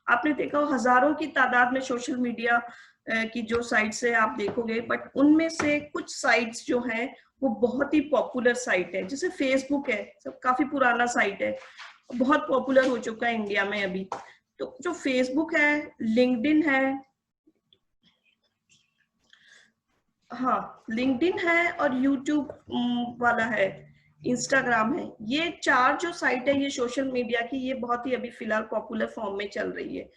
आपने देखा हो, हजारों की तादाद में सोशल मीडिया की जो साइट्स है आप देखोगे, बट उनमें से कुछ साइट्स जो हैं वो बहुत ही पॉपुलर साइट है। जैसे फेसबुक है, सब काफी पुराना साइट है, बहुत पॉपुलर हो चुका है इंडिया में अभी। तो जो फेसबुक है, लिंक्डइन है, हाँ लिंक्डइन है, और यूट्यूब वाला है, इंस्टाग्राम है। ये 4 जो साइट है ये सोशल मीडिया की, ये बहुत ही अभी फिलहाल पॉपुलर फॉर्म में चल रही है।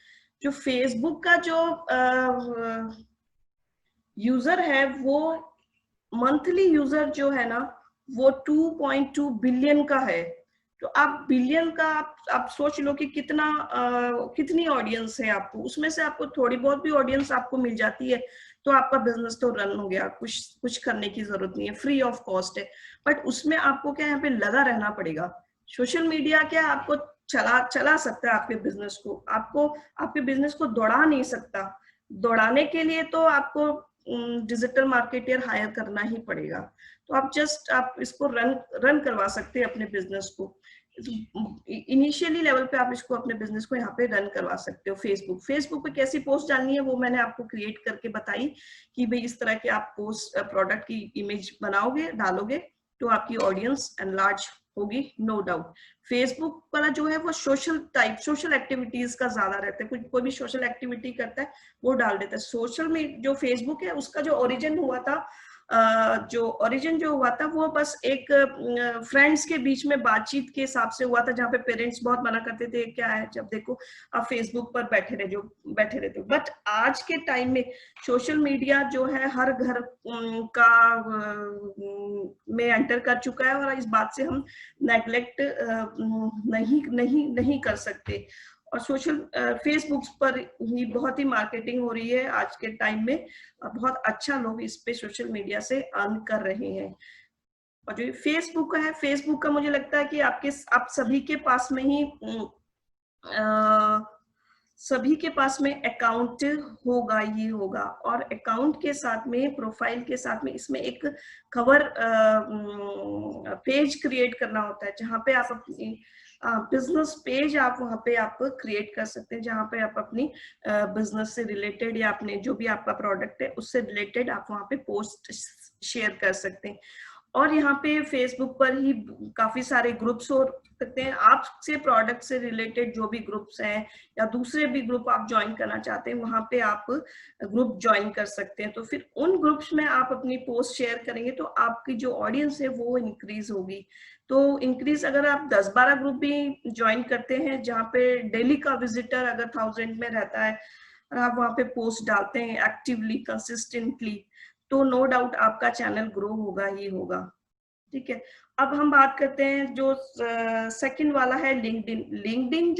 जो फेसबुक का जो यूजर है वो मंथली यूजर जो है ना वो 2.2 बिलियन का है। तो आप बिलियन का आप सोच लो कि कितनी ऑडियंस है आपको, उसमें से आपको थोड़ी बहुत भी ऑडियंस आपको मिल जाती है तो आपका बिजनेस तो रन हो गया, कुछ करने की जरूरत नहीं है, फ्री ऑफ कॉस्ट है। बट उसमें आपको क्या यहाँ पे लगा रहना पड़ेगा। सोशल मीडिया क्या आपको चला सकता है आपके बिजनेस को, आपके बिजनेस को दौड़ा नहीं सकता। दौड़ाने के लिए तो आपको डिजिटल मार्केटर हायर करना ही पड़ेगा। तो आप इसको रन करवा सकते हैं अपने बिजनेस को। इनिशियली लेवल पे आप इसको अपने बिजनेस को यहाँ पे रन करवा सकते हो। फेसबुक पे कैसी पोस्ट डालनी है वो मैंने आपको क्रिएट करके बताई कि भाई इस तरह के आप पोस्ट प्रोडक्ट की इमेज बनाओगे, डालोगे तो आपकी ऑडियंस एनलार्ज होगी, नो डाउट। फेसबुक वाला जो है वो सोशल एक्टिविटीज का ज्यादा रहता है, कोई भी सोशल एक्टिविटी करता है वो डाल देता है। सोशल में जो फेसबुक है उसका जो ओरिजिन हुआ था वो बस एक फ्रेंड्स के बीच में बातचीत के हिसाब से हुआ था, जहाँ पे पेरेंट्स बहुत मना करते थे, क्या है जब देखो आप फेसबुक पर बैठे रहते। बट आज के टाइम में सोशल मीडिया जो है हर घर में एंटर कर चुका है, और इस बात से हम नेग्लेक्ट नहीं कर सकते। और फेसबुक पर ही बहुत ही मार्केटिंग हो रही है आज के टाइम में, बहुत अच्छा लोग इस पे सोशल मीडिया से अर्न कर रहे हैं। और जो फेसबुक है, फेसबुक का मुझे लगता है कि आप सभी के पास में ही सभी के पास में अकाउंट होगा, ये होगा, और अकाउंट के साथ में, प्रोफाइल के साथ में इसमें एक कवर पेज क्रिएट करना होता है, जहाँ पे आप अपनी बिजनेस पेज आप वहाँ पे आप क्रिएट कर सकते हैं, जहाँ पे आप अपनी बिजनेस से रिलेटेड या अपने जो भी आपका प्रोडक्ट है उससे रिलेटेड आप वहाँ पे पोस्ट शेयर कर सकते हैं। और यहाँ पे फेसबुक पर ही काफी सारे ग्रुप्स हो सकते हैं, आपसे प्रोडक्ट से रिलेटेड जो भी ग्रुप्स हैं या दूसरे भी ग्रुप आप ज्वाइन करना चाहते हैं, वहां पे आप ग्रुप ज्वाइन कर सकते हैं। तो फिर उन ग्रुप्स में आप अपनी पोस्ट शेयर करेंगे तो आपकी जो ऑडियंस है वो इंक्रीज होगी। तो इंक्रीज अगर आप 10-12 ग्रुप भी ज्वाइन करते हैं जहाँ पे डेली का विजिटर अगर 1000 में रहता है और आप वहाँ पे पोस्ट डालते हैं एक्टिवली, कंसिस्टेंटली, तो नो डाउट आपका चैनल ग्रो होगा ही होगा। ठीक है, अब हम बात करते हैं जो सेकंड वाला है लिंक्डइन। लिंक्डइन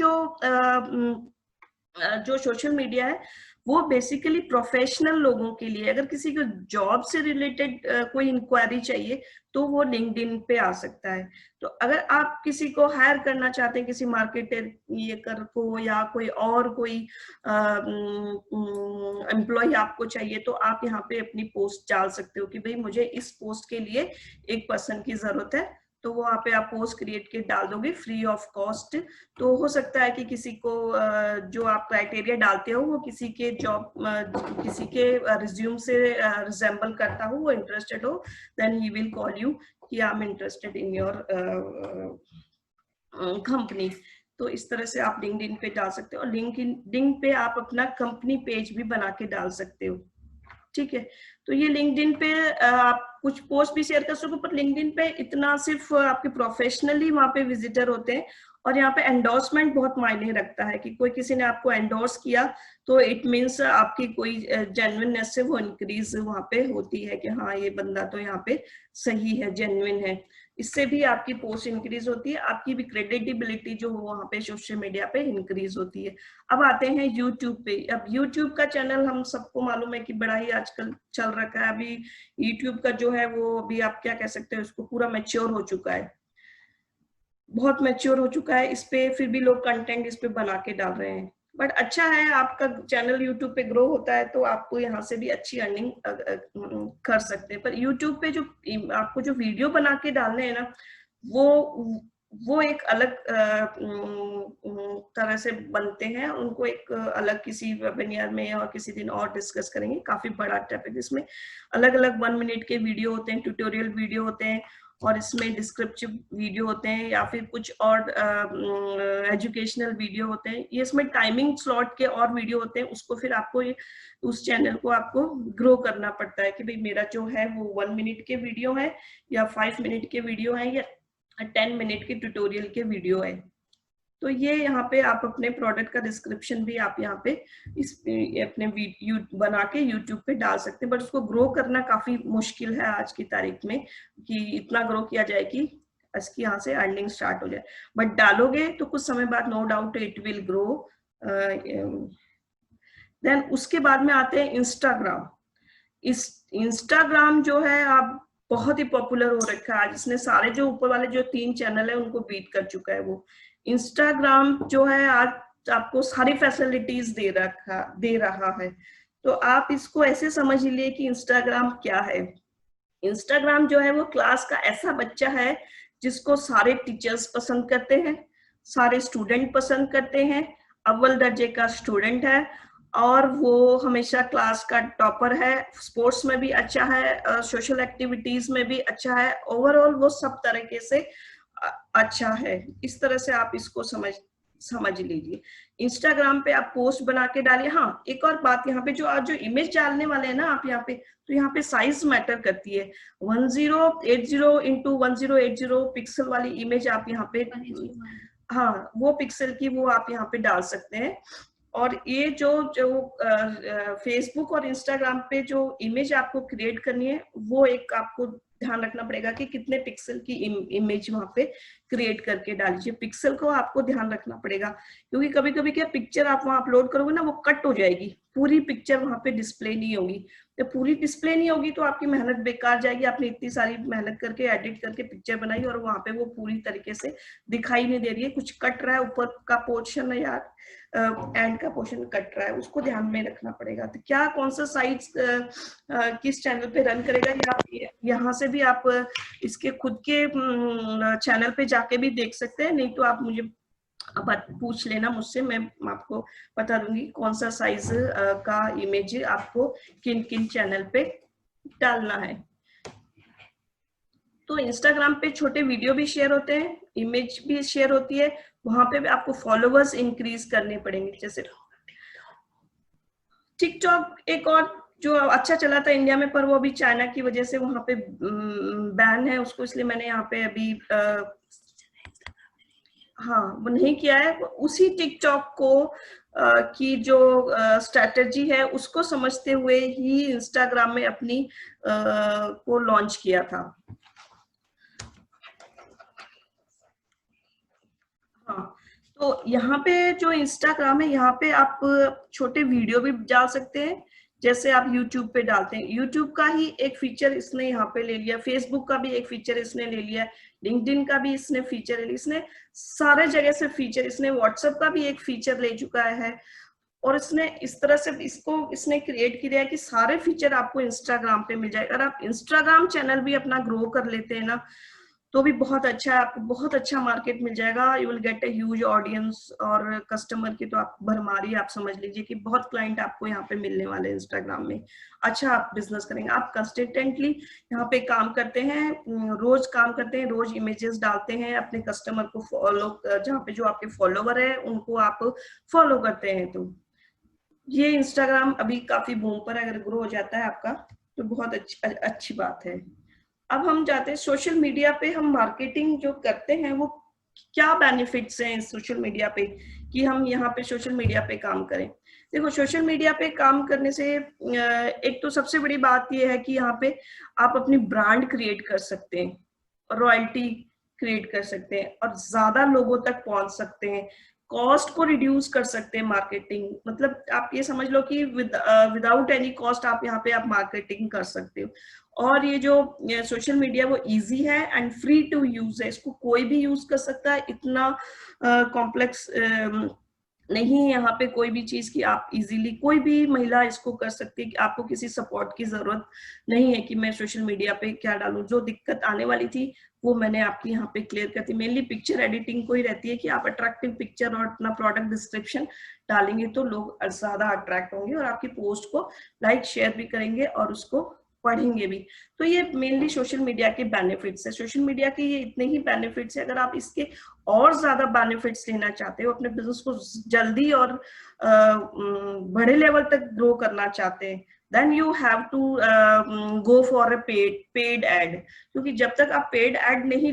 जो सोशल मीडिया है वो बेसिकली प्रोफेशनल लोगों के लिए, अगर किसी को जॉब से रिलेटेड कोई इंक्वायरी चाहिए तो वो लिंक्डइन पे आ सकता है। तो अगर आप किसी को हायर करना चाहते हैं, किसी मार्केटर ये कर को या कोई और कोई एम्प्लॉय आपको चाहिए, तो आप यहाँ पे अपनी पोस्ट डाल सकते हो कि भाई मुझे इस पोस्ट के लिए एक पर्सन की जरूरत है, तो वो वहाँ पे आप पोस्ट क्रिएट के डाल दोगे फ्री ऑफ कॉस्ट। तो हो सकता है कि किसी को जो आप क्राइटेरिया डालते हो वो किसी के जॉब किसी के रिज्यूम से रिजेंबल करता हो, वो इंटरेस्टेड हो, then he will call you कि I am interested in your company. तो इस तरह से आप लिंक्डइन पे डाल सकते हो, और लिंक्डइन पे आप अपना कंपनी पेज भी बना के डाल सकते हो। ठीक है, तो ये लिंक्डइन पे आप कुछ पोस्ट भी शेयर कर सको, पर लिंक्डइन पे इतना सिर्फ आपके प्रोफेशनली वहां पे विजिटर होते हैं, और यहाँ पे एंडोर्समेंट बहुत मायने रखता है कि कोई किसी ने आपको एंडोर्स किया तो इट मीन्स आपकी कोई जेन्युइननेस से वो इंक्रीज वहां पे होती है कि हाँ ये बंदा तो यहाँ पे सही है, जेन्युइन है। इससे भी आपकी पोस्ट इंक्रीज होती है, आपकी भी क्रेडिटेबिलिटी जो वहाँ पे सोशल मीडिया पे इंक्रीज होती है। अब आते हैं यूट्यूब पे। अब यूट्यूब का चैनल हम सबको मालूम है कि बड़ा ही आजकल चल रखा है। अभी यूट्यूब का जो है वो अभी आप क्या कह सकते हो, उसको पूरा मैच्योर हो चुका है, बहुत मैच्योर हो चुका है। इस पे फिर भी लोग कंटेंट इस पे बना के डाल रहे हैं, बट अच्छा है आपका चैनल यूट्यूब पे ग्रो होता है तो आपको यहाँ से भी अच्छी अर्निंग कर सकते हैं। पर यूट्यूब पे जो आपको जो वीडियो बना के डालने हैं ना, वो एक अलग तरह से बनते हैं, उनको एक अलग किसी वेबिनार में और किसी दिन और डिस्कस करेंगे। काफी बड़ा टॉपिक, इसमें अलग अलग 1 मिनट के वीडियो होते हैं, ट्यूटोरियल वीडियो होते हैं, और इसमें डिस्क्रिप्टिव वीडियो होते हैं या फिर कुछ और एजुकेशनल वीडियो होते हैं। ये इसमें टाइमिंग स्लॉट के और वीडियो होते हैं, उसको फिर आपको उस चैनल को आपको ग्रो करना पड़ता है कि भाई मेरा जो है वो 1 मिनट के वीडियो है या 5 मिनट के वीडियो है या 10 मिनट के ट्यूटोरियल के वीडियो है। तो ये यहाँ पे आप अपने प्रोडक्ट का डिस्क्रिप्शन भी आप यहाँ पे अपने वीडियो बना के यूट्यूब पे डाल सकते हैं, बट उसको ग्रो करना काफी मुश्किल है आज की तारीख में कि इतना ग्रो किया जाए कि इसकी यहाँ से अर्निंग स्टार्ट हो जाए। बट डालोगे तो कुछ समय बाद no doubt it will grow. Then उसके बाद में आते हैं इंस्टाग्राम। इंस्टाग्राम जो है आप बहुत ही पॉपुलर हो रखा है आज, इसने सारे जो ऊपर वाले जो 3 चैनल है उनको बीट कर चुका है। वो इंस्टाग्राम जो है आज आपको सारी फैसिलिटीज दे रहा है। तो आप इसको ऐसे समझ लीजिए कि इंस्टाग्राम क्या है। इंस्टाग्राम जो है वो क्लास का ऐसा बच्चा है जिसको सारे टीचर्स पसंद करते हैं, सारे स्टूडेंट पसंद करते हैं, अव्वल दर्जे का स्टूडेंट है और वो हमेशा क्लास का टॉपर है, स्पोर्ट्स में भी अच्छा है, सोशल एक्टिविटीज में भी अच्छा है, ओवरऑल वो सब तरीके से अच्छा है। इस तरह से आप इसको समझ लीजिए। इंस्टाग्राम पे आप पोस्ट बना के डालिए। हाँ, एक और बात, यहाँ पे जो आज जो इमेज डालने वाले हैं ना आप यहाँ पे, तो यहाँ पे साइज मैटर करती है। 1080 इंटू 1080 पिक्सल वाली इमेज आप यहाँ पे, हाँ वो पिक्सल की वो आप यहाँ पे डाल सकते हैं। और ये जो फेसबुक और इंस्टाग्राम पे जो इमेज आपको क्रिएट करनी है वो एक आपको ध्यान रखना पड़ेगा कि कितने पिक्सल की इमेज वहां पे क्रिएट करके डालिए। पिक्सल को आपको ध्यान रखना पड़ेगा, क्योंकि कभी कभी क्या पिक्चर आप वहां अपलोड करोगे ना, वो कट हो जाएगी, पूरी पिक्चर वहां पे डिस्प्ले नहीं होगी। जब पूरी डिस्प्ले नहीं होगी तो आपकी मेहनत बेकार जाएगी। आपने इतनी सारी मेहनत करके एडिट करके पिक्चर बनाई और वहां पे वो पूरी तरीके से दिखाई नहीं दे रही है, कुछ कट रहा है, ऊपर का पोर्शन है या एंड का पोर्शन कट रहा है, उसको ध्यान में रखना पड़ेगा। तो क्या कौन सा साइट्स किस चैनल पे रन करेगा, या यहाँ से भी आप इसके खुद के चैनल पे जाके भी देख सकते हैं, नहीं तो आप मुझे पूछ लेना मुझसे, मैं आपको बता दूंगी कौन सा साइज का इमेज आपको किन किन चैनल पे डालना है। तो इंस्टाग्राम पे छोटे वीडियो भी शेयर होते हैं, इमेज भी शेयर होती है, वहां पे भी आपको फॉलोवर्स इंक्रीज करने पड़ेंगे। जैसे टिकटॉक एक और जो अच्छा चला था इंडिया में, पर वो अभी चाइना की वजह से वहां पे बैन है उसको, इसलिए मैंने यहाँ पे अभी हाँ वो नहीं किया है। उसी टिकटॉक को की जो स्ट्रैटेजी है उसको समझते हुए ही इंस्टाग्राम में अपनी को लॉन्च किया था। हाँ, तो यहाँ पे जो इंस्टाग्राम है, यहाँ पे आप छोटे वीडियो भी डाल सकते हैं, जैसे आप YouTube पे डालते हैं। YouTube का ही एक फीचर इसने यहाँ पे ले लिया, Facebook का भी एक फीचर इसने ले लिया, LinkedIn का भी इसने फीचर ले लिया, इसने सारे जगह से फीचर, इसने WhatsApp का भी एक फीचर ले चुका है, और इसने इस तरह से इसको इसने क्रिएट किया है कि सारे फीचर आपको इंस्टाग्राम पे मिल जाए। अगर आप इंस्टाग्राम चैनल भी अपना ग्रो कर लेते हैं ना, तो भी बहुत अच्छा है, आपको बहुत अच्छा मार्केट मिल जाएगा। You will get a huge audience, और कस्टमर की तो आप भरमारी, आप समझ लीजिए कि बहुत क्लाइंट आपको यहाँ पे मिलने वाले हैं इंस्टाग्राम में। अच्छा आप बिजनेस करेंगे, आप कंसिस्टेंटली यहाँ पे काम करते हैं, रोज काम करते हैं, रोज इमेजेस डालते हैं, अपने कस्टमर को फॉलो, जहाँ पे जो आपके फॉलोवर है उनको आप फॉलो करते हैं, तो ये इंस्टाग्राम अभी काफी बूम पर, अगर ग्रो हो जाता है आपका तो बहुत अच्छी बात है। अब हम जाते हैं सोशल मीडिया पे, हम मार्केटिंग जो करते हैं वो क्या बेनिफिट्स हैं सोशल मीडिया पे, कि हम यहाँ पे सोशल मीडिया पे काम करें। देखो सोशल मीडिया पे काम करने से एक तो सबसे बड़ी बात ये है कि यहाँ पे आप अपनी ब्रांड क्रिएट कर सकते हैं, रॉयल्टी क्रिएट कर सकते हैं, और ज्यादा लोगों तक पहुंच सकते हैं, कॉस्ट को रिड्यूस कर सकते हैं। मार्केटिंग मतलब आप ये समझ लो कि विदाउट एनी कॉस्ट आप यहाँ पे आप मार्केटिंग कर सकते हो। और ये जो सोशल मीडिया वो इजी है एंड फ्री टू यूज है, इसको कोई भी यूज कर सकता है, इतना कॉम्प्लेक्स नहीं है यहाँ पे कोई भी चीज की, आप इजीली कोई भी महिला इसको कर सकती है, कि आपको किसी सपोर्ट की जरूरत नहीं है कि मैं सोशल मीडिया पे क्या डालूं। जो दिक्कत आने वाली थी वो मैंने आपकी यहाँ पे क्लियर कर दी। मेनली पिक्चर एडिटिंग को ही रहती है कि आप अट्रैक्टिव पिक्चर और अपना प्रोडक्ट डिस्क्रिप्शन डालेंगे तो लोग ज्यादा अट्रैक्ट होंगे और आपकी पोस्ट को लाइक शेयर भी करेंगे और उसको पढ़ेंगे भी। तो ये मेनली सोशल मीडिया के बेनिफिट्स है। सोशल मीडिया के ये इतने ही बेनिफिट्स है। अगर आप इसके और ज्यादा बेनिफिट्स लेना चाहते हो, अपने बिजनेस को जल्दी और बड़े लेवल तक ग्रो करना चाहते हैं, then you have to go for a paid ad, क्योंकि जब तक आप पेड एड नहीं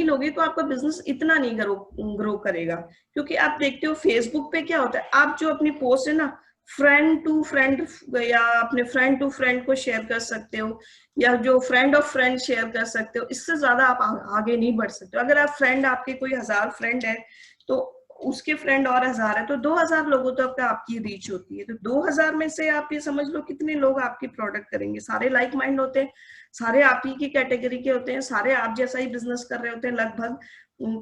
लोगे तो आपका बिजनेस इतना नहीं ग्रो करेगा। क्योंकि आप देखते हो फेसबुक पे क्या होता है, आप जो अपनी पोस्ट है ना फ्रेंड टू फ्रेंड या अपने फ्रेंड टू फ्रेंड को शेयर कर सकते हो, या जो फ्रेंड ऑफ फ्रेंड शेयर कर सकते हो, इससे ज्यादा आप आगे नहीं बढ़ सकते। अगर आप फ्रेंड, आपके कोई 1000 फ्रेंड है तो उसके फ्रेंड और 1000 है तो 2000 लोगों तक आपकी रीच होती है। तो 2000 में से आप ये समझ लो कितने लोग आपकी प्रोडक्ट करेंगे। सारे लाइक माइंड होते हैं, सारे आप ही की कैटेगरी के होते हैं, सारे आप जैसा ही बिजनेस कर रहे होते हैं लगभग।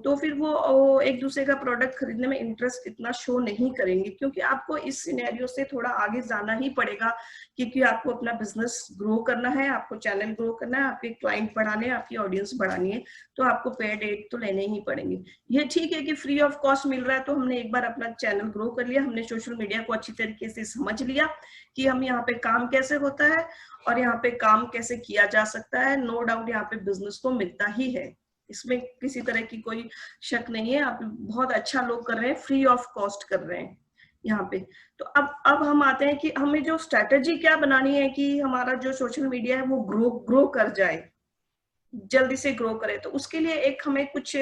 तो फिर वो एक दूसरे का प्रोडक्ट खरीदने में इंटरेस्ट इतना शो नहीं करेंगे, क्योंकि आपको इस सिनेरियो से थोड़ा आगे जाना ही पड़ेगा, क्योंकि आपको अपना बिजनेस ग्रो करना है, आपको चैनल ग्रो करना है, आपके क्लाइंट बढ़ाने हैं, आपकी ऑडियंस बढ़ानी है, तो आपको पेड एड तो लेने ही पड़ेंगे। ये ठीक है कि फ्री ऑफ कॉस्ट मिल रहा है, तो हमने एक बार अपना चैनल ग्रो कर लिया, हमने सोशल मीडिया को अच्छी तरीके से समझ लिया कि हम यहाँ पे काम कैसे होता है और यहाँ पे काम कैसे किया जा सकता है। नो डाउट यहाँ पे बिजनेस तो मिलता ही है, इसमें किसी तरह की कोई शक नहीं है। आप बहुत अच्छा लोग कर रहे हैं, फ्री ऑफ कॉस्ट कर रहे हैं यहाँ पे। तो अब हम आते हैं कि हमें जो स्ट्रेटेजी क्या बनानी है कि हमारा जो सोशल मीडिया है वो ग्रो कर जाए, जल्दी से ग्रो करे। तो उसके लिए एक हमें कुछ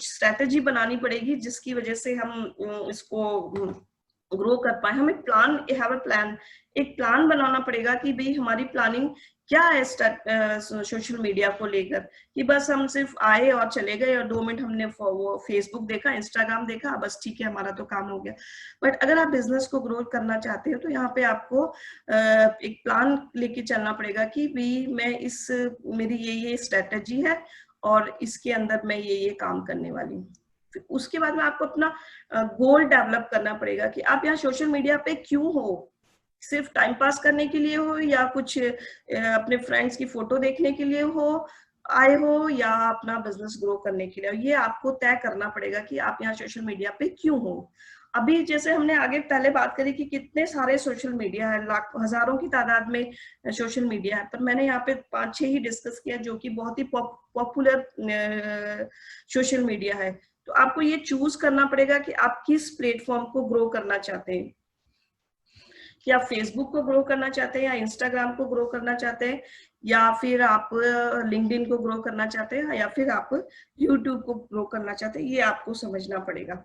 स्ट्रेटेजी बनानी पड़ेगी, जिसकी वजह से हम इसको ग्रो कर पाए, हमें हैव अ प्लान, एक प्लान बनाना पड़ेगा कि भाई हमारी प्लानिंग क्या है सोशल मीडिया को लेकर, कि बस हम सिर्फ आए और चले गए और 2 मिनट हमने वो फेसबुक देखा, इंस्टाग्राम देखा, बस ठीक है हमारा तो काम हो गया। बट अगर आप बिजनेस को ग्रो करना चाहते हो तो यहाँ पे आपको एक प्लान लेके चलना पड़ेगा कि भाई मैं मेरी ये स्ट्रेटेजी है और इसके अंदर मैं ये काम करने वाली हूँ। उसके बाद में आपको अपना गोल डेवलप करना पड़ेगा कि आप यहाँ सोशल मीडिया पे क्यों हो, सिर्फ टाइम पास करने के लिए हो या कुछ अपने फ्रेंड्स की फोटो देखने के लिए आए हो या अपना बिजनेस ग्रो करने के लिए, ये आपको तय करना पड़ेगा कि आप यहाँ सोशल मीडिया पे क्यों हो। अभी जैसे हमने आगे पहले बात करी कि कितने सारे सोशल मीडिया है, हजारों की तादाद में सोशल मीडिया है, पर मैंने यहाँ पे 5-6 ही डिस्कस किया जो कि बहुत ही पॉपुलर सोशल मीडिया है। तो आपको ये चूज करना पड़ेगा कि आप किस प्लेटफॉर्म को ग्रो करना चाहते हैं, कि आप फेसबुक को ग्रो करना चाहते हैं या इंस्टाग्राम को ग्रो करना चाहते हैं या फिर आप लिंक्डइन को ग्रो करना चाहते हैं या फिर आप यूट्यूब को ग्रो करना चाहते हैं, ये आपको समझना पड़ेगा।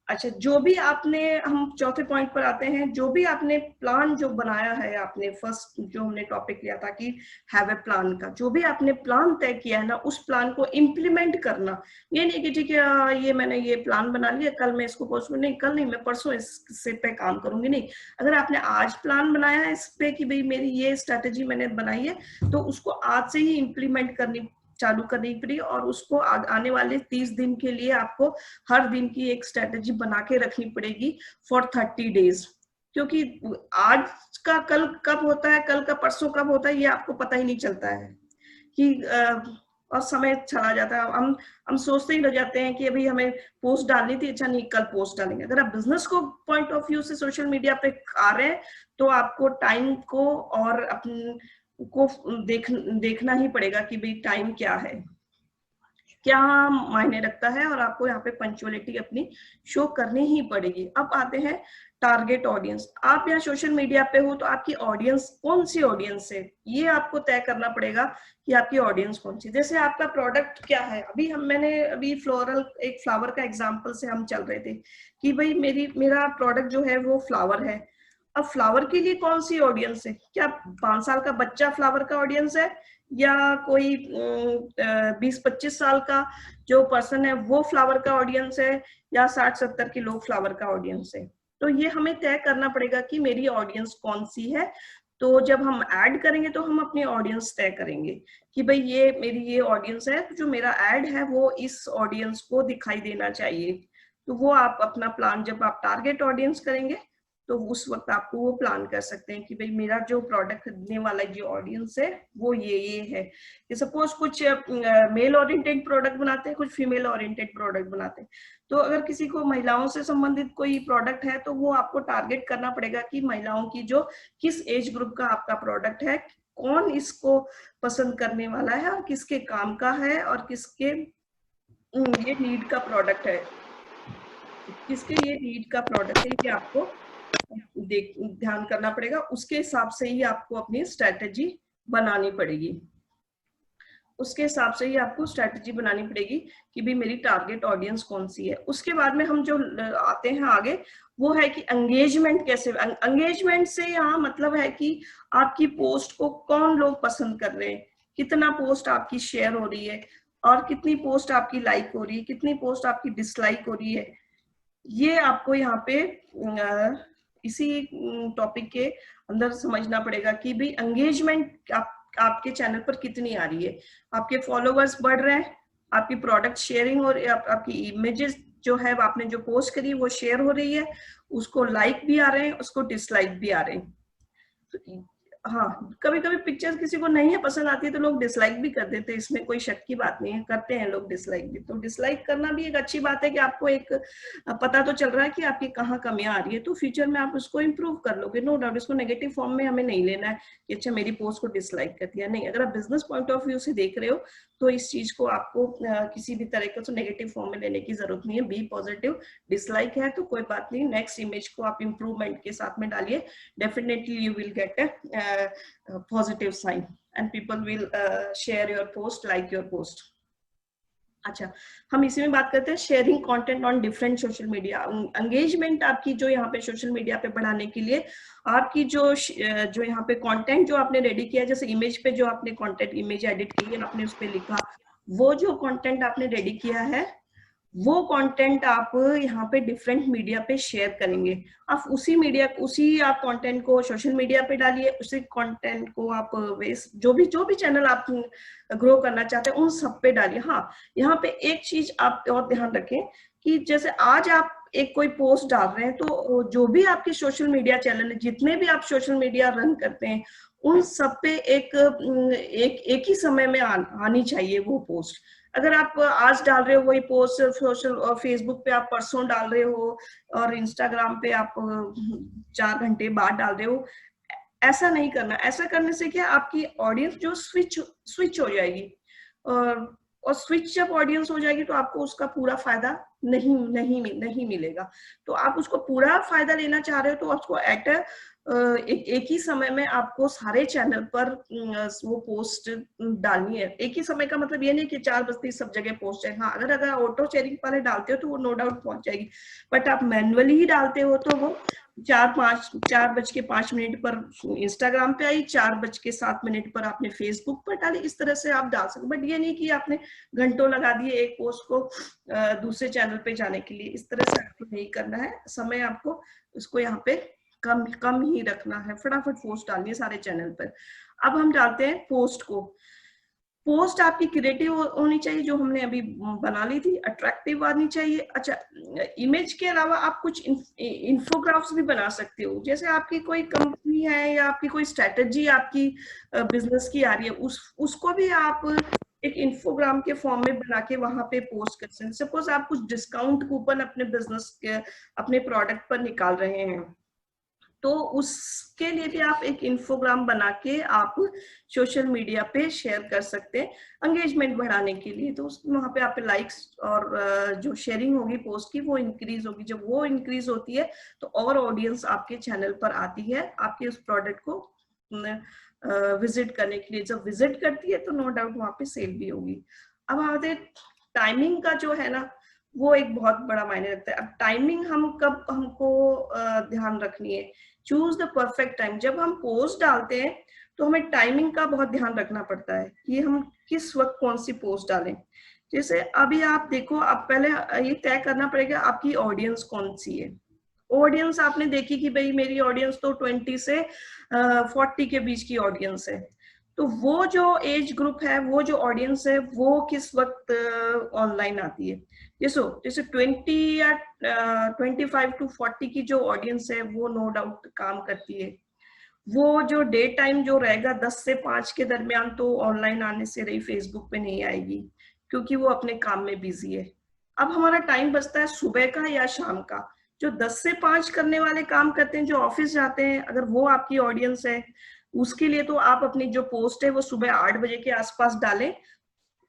अच्छा, जो भी आपने, हम चौथे पॉइंट पर आते हैं, जो भी आपने प्लान जो बनाया है, आपने फर्स्ट जो हमने टॉपिक लिया था कि हैव ए प्लान का, जो भी आपने प्लान तय किया है ना, उस प्लान को इम्प्लीमेंट करना। ये नहीं कि ठीक है ये मैंने ये प्लान बना लिया, कल मैं इसको पोस्ट नहीं, कल नहीं, मैं परसों इससे पे काम करूंगी, नहीं। अगर आपने आज प्लान बनाया है इस पे कि भाई मेरी ये स्ट्रेटेजी मैंने बनाई है, तो उसको आज से ही इम्प्लीमेंट चालू करनी पड़ी और उसको आने वाले 30 दिन के लिए आपको हर दिन की एक स्ट्रेटेजी बना के रखनी पड़ेगी फॉर 30 डेज। क्योंकि आज का कल कब होता है, कल का परसों कब होता है, ये आपको पता ही नहीं चलता है कि और समय चला जाता है। हम सोचते ही रह जाते हैं कि अभी हमें पोस्ट डालनी थी, अच्छा नहीं कल पोस्ट डालेंगे। अगर आप बिजनेस को पॉइंट ऑफ व्यू से सोशल मीडिया पे आ रहे हैं तो आपको टाइम को और अपने को देखना ही पड़ेगा कि भाई टाइम क्या है, क्या मायने रखता है, और आपको यहाँ पे पंक्चुअलिटी अपनी शो करनी ही पड़ेगी। अब आते हैं टारगेट ऑडियंस। आप यहाँ सोशल मीडिया पे हो तो आपकी ऑडियंस कौन सी ऑडियंस है, ये आपको तय करना पड़ेगा कि आपकी ऑडियंस कौन सी। जैसे आपका प्रोडक्ट क्या है, मैंने अभी एक फ्लावर का एग्जांपल से हम चल रहे थे कि भाई मेरा प्रोडक्ट जो है वो फ्लावर है। अब फ्लावर के लिए कौन सी ऑडियंस है, क्या 5 साल का बच्चा फ्लावर का ऑडियंस है या कोई 20-25 साल का जो पर्सन है वो फ्लावर का ऑडियंस है या 60-70 के लोग फ्लावर का ऑडियंस है। तो ये हमें तय करना पड़ेगा कि मेरी ऑडियंस कौन सी है। तो जब हम ऐड करेंगे तो हम अपनी ऑडियंस तय करेंगे कि भाई ये मेरी ये ऑडियंस है, जो मेरा ऐड है वो इस ऑडियंस को दिखाई देना चाहिए। तो वो आप अपना प्लान, जब आप टारगेट ऑडियंस करेंगे तो उस वक्त आपको वो प्लान कर सकते हैं कि भाई मेरा जो प्रोडक्ट खरीदने वाला जो ऑडियंस है वो ये है। कि सपोज कुछ मेल ओरिएंटेड प्रोडक्ट बनाते हैं, कुछ फीमेल ओरिएंटेड प्रोडक्ट बनाते हैं, तो अगर किसी को महिलाओं से संबंधित कोई प्रोडक्ट है तो वो आपको टारगेट करना पड़ेगा कि महिलाओं की जो किस एज ग्रुप का आपका प्रोडक्ट है, कौन इसको पसंद करने वाला है और किसके काम का है और किसके ये नीड का प्रोडक्ट है, किसके ये नीड का प्रोडक्ट है, ये आपको ध्यान करना पड़ेगा। उसके हिसाब से ही आपको अपनी स्ट्रेटेजी बनानी पड़ेगी, उसके हिसाब से ही आपको स्ट्रेटेजी बनानी पड़ेगी कि भी मेरी टारगेट ऑडियंस कौन सी है। उसके बाद में हम जो आते हैं आगे वो है कि एंगेजमेंट कैसे। एंगेजमेंट से यहाँ मतलब है कि आपकी पोस्ट को कौन लोग पसंद कर रहे हैं, कितना पोस्ट आपकी शेयर हो रही है और कितनी पोस्ट आपकी लाइक हो रही है, कितनी पोस्ट आपकी डिसलाइक हो रही है। ये आपको यहाँ पे इसी टॉपिक के अंदर समझना पड़ेगा कि भाई एंगेजमेंट आपके चैनल पर कितनी आ रही है, आपके फॉलोवर्स बढ़ रहे हैं, आपकी प्रोडक्ट शेयरिंग और आपकी इमेजेस जो है आपने जो पोस्ट करी वो शेयर हो रही है, उसको लाइक भी आ रहे हैं, उसको डिसलाइक भी आ रहे हैं। तो हाँ, कभी कभी पिक्चर्स किसी को नहीं है पसंद आती है तो लोग डिसलाइक भी कर देते हैं, इसमें कोई शक की बात नहीं है, करते हैं लोग डिसलाइक भी। तो डिसलाइक करना भी एक अच्छी बात है कि आपको एक पता तो चल रहा है कि आपकी कहाँ कमियां आ रही है, तो फ्यूचर में आप उसको इम्प्रूव कर लोगे। नो डाउट, इसको नेगेटिव फॉर्म में हमें नहीं लेना है कि अच्छा मेरी पोस्ट को डिसलाइक कर दिया, नहीं। अगर आप बिजनेस पॉइंट ऑफ व्यू से देख रहे हो तो इस चीज को आपको किसी भी तरह का तो नेगेटिव फॉर्म में लेने की जरूरत नहीं है। बी पॉजिटिव, डिसलाइक है तो कोई बात नहीं, नेक्स्ट इमेज को आप इम्प्रूवमेंट के साथ में डालिए, definitely you will get A positive sign and people will share your post, like your post. अच्छा, हम इसी में बात करते हैं sharing content on different social media. Engagement आपकी जो यहाँ पे सोशल मीडिया पे बढ़ाने के लिए आपकी जो यहाँ पे कंटेंट जो आपने रेडी किया, जैसे इमेज पे जो आपने कंटेंट इमेज एडिट की है, आपने उस पे लिखा, वो जो कंटेंट आपने रेडी किया है वो कंटेंट आप यहाँ पे डिफरेंट मीडिया पे शेयर करेंगे। आप उसी आप कंटेंट को सोशल मीडिया पे डालिए, उसी कंटेंट को आप जो भी चैनल आप ग्रो करना चाहते हैं उन सब पे डालिए। हाँ, यहाँ पे एक चीज आप और ध्यान रखें कि जैसे आज आप एक कोई पोस्ट डाल रहे हैं तो जो भी आपके सोशल मीडिया चैनल है, जितने भी आप सोशल मीडिया रन करते हैं, उन सब पे एक ही समय में आनी चाहिए वो पोस्ट। अगर आप आज डाल रहे हो वही पोस्ट सोशल और फेसबुक पे आप परसों डाल रहे हो और इंस्टाग्राम पे आप 4 घंटे बाद डाल रहे हो, ऐसा नहीं करना। ऐसा करने से क्या आपकी ऑडियंस जो स्विच हो जाएगी, और स्विच जब ऑडियंस हो जाएगी तो आपको उसका पूरा फायदा नहीं मिलेगा। तो आप उसको पूरा फायदा लेना चाह रहे हो तो आपको एक ही समय में आपको सारे चैनल पर वो पोस्ट डालनी है। एक ही समय का मतलब ये नहीं कि 4 बजे सब जगह पोस्ट है। हाँ, अगर ऑटो शेयरिंग वाले डालते हो तो वो नो डाउट पहुंच जाएगी, बट आप मैनुअली ही डालते हो तो वो 4:05 पर इंस्टाग्राम पे आई, 4:07 पर आपने फेसबुक पर डाली, इस तरह से आप डाल सकते। बट ये नहीं कि आपने घंटों लगा दिए एक पोस्ट को दूसरे चैनल पे जाने के लिए, इस तरह से आपको नहीं करना है। समय आपको उसको यहाँ पे कम ही रखना है, फटाफट पोस्ट डालनी है सारे चैनल पर। अब हम डालते हैं पोस्ट को। पोस्ट आपकी क्रिएटिव होनी चाहिए, जो हमने अभी बना ली थी, अट्रैक्टिव आनी चाहिए। अच्छा, इमेज के अलावा आप कुछ इन्फोग्राफ्स भी बना सकते हो। जैसे आपकी कोई कंपनी है या आपकी कोई स्ट्रेटेजी आपकी बिजनेस की आ रही है, उसको भी आप एक इन्फोग्राम के फॉर्म में बना के वहां पे पोस्ट कर सकते हैं। सपोज आप कुछ डिस्काउंट कूपन अपने बिजनेस के अपने प्रोडक्ट पर निकाल रहे हैं, तो उसके लिए भी आप एक इन्फोग्राम बना के आप सोशल मीडिया पे शेयर कर सकते हैं एंगेजमेंट बढ़ाने के लिए। तो वहां पे आप लाइक्स और जो शेयरिंग होगी पोस्ट की वो इंक्रीज होगी। जब वो इंक्रीज होती है तो और ऑडियंस आपके चैनल पर आती है आपके उस प्रोडक्ट को विजिट करने के लिए। जब विजिट करती है तो नो डाउट वहां पे सेल भी होगी। अब हमारे टाइमिंग का जो है ना, वो एक बहुत बड़ा मायने रखता है। अब टाइमिंग कब हमको ध्यान रखनी है, चूज द परफेक्ट टाइम। जब हम पोस्ट डालते हैं तो हमें टाइमिंग का बहुत ध्यान रखना पड़ता है कि हम किस वक्त कौन सी पोस्ट डालें। जैसे अभी आप देखो, आप पहले ये तय करना पड़ेगा आपकी ऑडियंस कौन सी है। ऑडियंस आपने देखी कि भाई मेरी ऑडियंस तो 20 से 40 के बीच की ऑडियंस है, तो वो जो एज ग्रुप है, वो जो ऑडियंस है, वो किस वक्त ऑनलाइन आती है। जैसे 20 या 25 to 40 की जो ऑडियंस है वो नो डाउट काम करती है। वो जो डे टाइम जो रहेगा 10 से 5 के दरमियान तो ऑनलाइन आने से रही, फेसबुक पे नहीं आएगी क्योंकि वो अपने काम में बिजी है। अब हमारा टाइम बचता है सुबह का या शाम का। जो 10 से 5 करने वाले काम करते हैं, जो ऑफिस जाते हैं, अगर वो आपकी ऑडियंस है, उसके लिए तो आप अपनी जो पोस्ट है वो सुबह 8 बजे के आसपास डालें।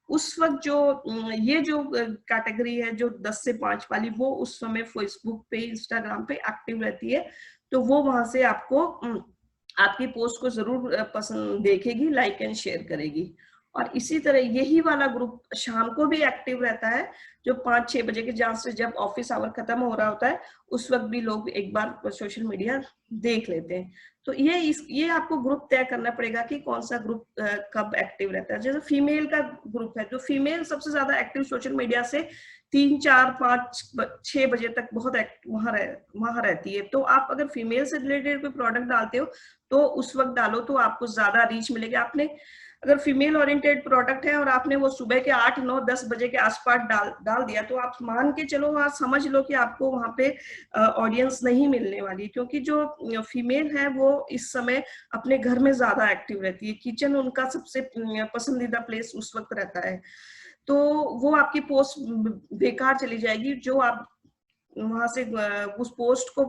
उस वक्त ये जो कैटेगरी है जो 10 से 5 वाली, वो उस समय फेसबुक पे इंस्टाग्राम पे एक्टिव रहती है, तो वो वहां से आपको आपकी पोस्ट को जरूर पसंद देखेगी, लाइक एंड शेयर करेगी। और इसी तरह यही वाला ग्रुप शाम को भी एक्टिव रहता है, जो 5-6 बजे के जहाँ से जब ऑफिस आवर खत्म हो रहा होता है उस वक्त भी लोग एक बार सोशल मीडिया देख लेते हैं। तो ये आपको ग्रुप तय करना पड़ेगा कि कौन सा ग्रुप कब एक्टिव रहता है। जैसे फीमेल का ग्रुप है, जो फीमेल सबसे ज्यादा एक्टिव सोशल मीडिया से 3, 4, 5, 6 बजे तक बहुत वहां रहती है। तो आप अगर फीमेल से रिलेटेड कोई प्रोडक्ट डालते हो तो उस वक्त डालो, तो आपको ज्यादा रीच मिलेगी। आपने अगर फीमेल ओरिएंटेड प्रोडक्ट है और आपने वो सुबह के 8, 9, 10 बजे के आसपास डाल दिया, तो आप मान के चलो, आप समझ लो कि आपको वहां पे ऑडियंस नहीं मिलने वाली, क्योंकि जो फीमेल है वो इस समय अपने घर में ज्यादा एक्टिव रहती है। किचन उनका सबसे पसंदीदा प्लेस उस वक्त रहता है, तो वो आपकी पोस्ट बेकार चली जाएगी। जो आप वहां से उस पोस्ट को